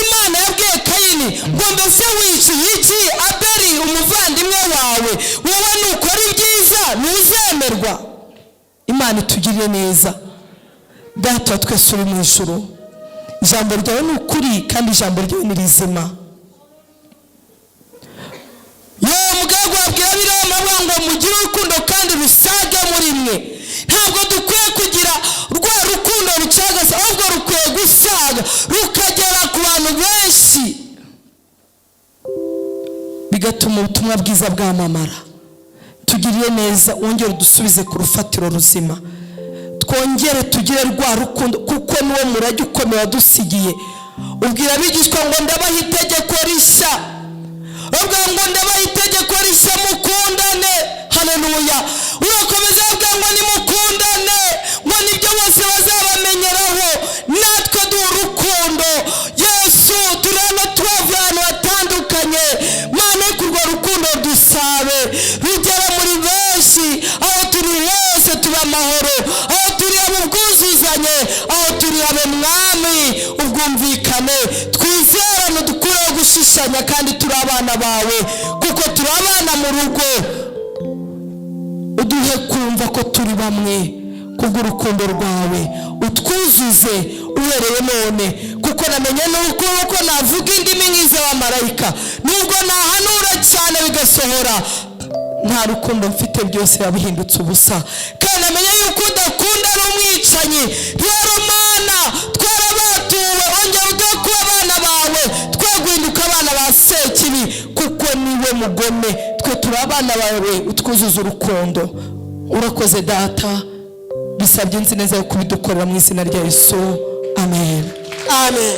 Imana yabwiye Kayini ngo mbese wiciye iki Abeli umuvandimwe wawe? Wowe Imana itugirire neza. Data wa twese uri mu ijuru, ijambo ryawe ni ukuri kandi ijambo ryawe ni rizima. Mugabo wabwira Birama ngo mugire urukundo kandi rusage muri mwe. Ntabwo dukwiye kugira rwa rukundo rucagase, ahubwo rukwiye gusaga rukagera ku bantu benshi, bigatuma ubutumwa bwiza bwamamara. Tugiriye neza, wongere udusubize ku rufatiro ruzima, twongere tugire rwa rukundo, kuko niwo murage ukomeye wadusigiye. Ubwira abigishwa ngo ndabaha itegeko rishya, ubwo ngo ndabaha itegeko rishya, mukundane. Haleluya. Urakomeza ubwo ngo nimukundane, ngo nibyo bose bazabamenyeraho. Natwe duha urukundo. Yesu turana tubavuye ahantu hatandukanye, Mana kurwa rukundo dusabe rugera muri benshi, aho turi hose tuba amahoro, aho turi abo ubwuzuzanye, aho turi abo mwami ubwumvikane, twizerane dukureho gushishanya kandi turi abana bawe, kuko turi abana mu rugo. Uduhe kumva ko turi bamwe kubw'urukundo rwawe, utwuzuze uhereye none, kuko namenye nuko navuga indimi nk'iz'abamarayika, nubwo nahanura cyane bigasohora, nta rukundo mfite byose yabihindutse ubusa. Kandi namenye yuko udakunda ari umwicanyi. Rero Mana, twarabatuwe, ongera uduhe kuba abana bawe, twe guhinduka abana ba Sekibi, kuko niwe mugome. Twe turi abana bawe, utwuzuza urukundo. Urakoze Data, bisabye nzi neza yo kubidukorera mu izina rya Yesu. Amen. Amen.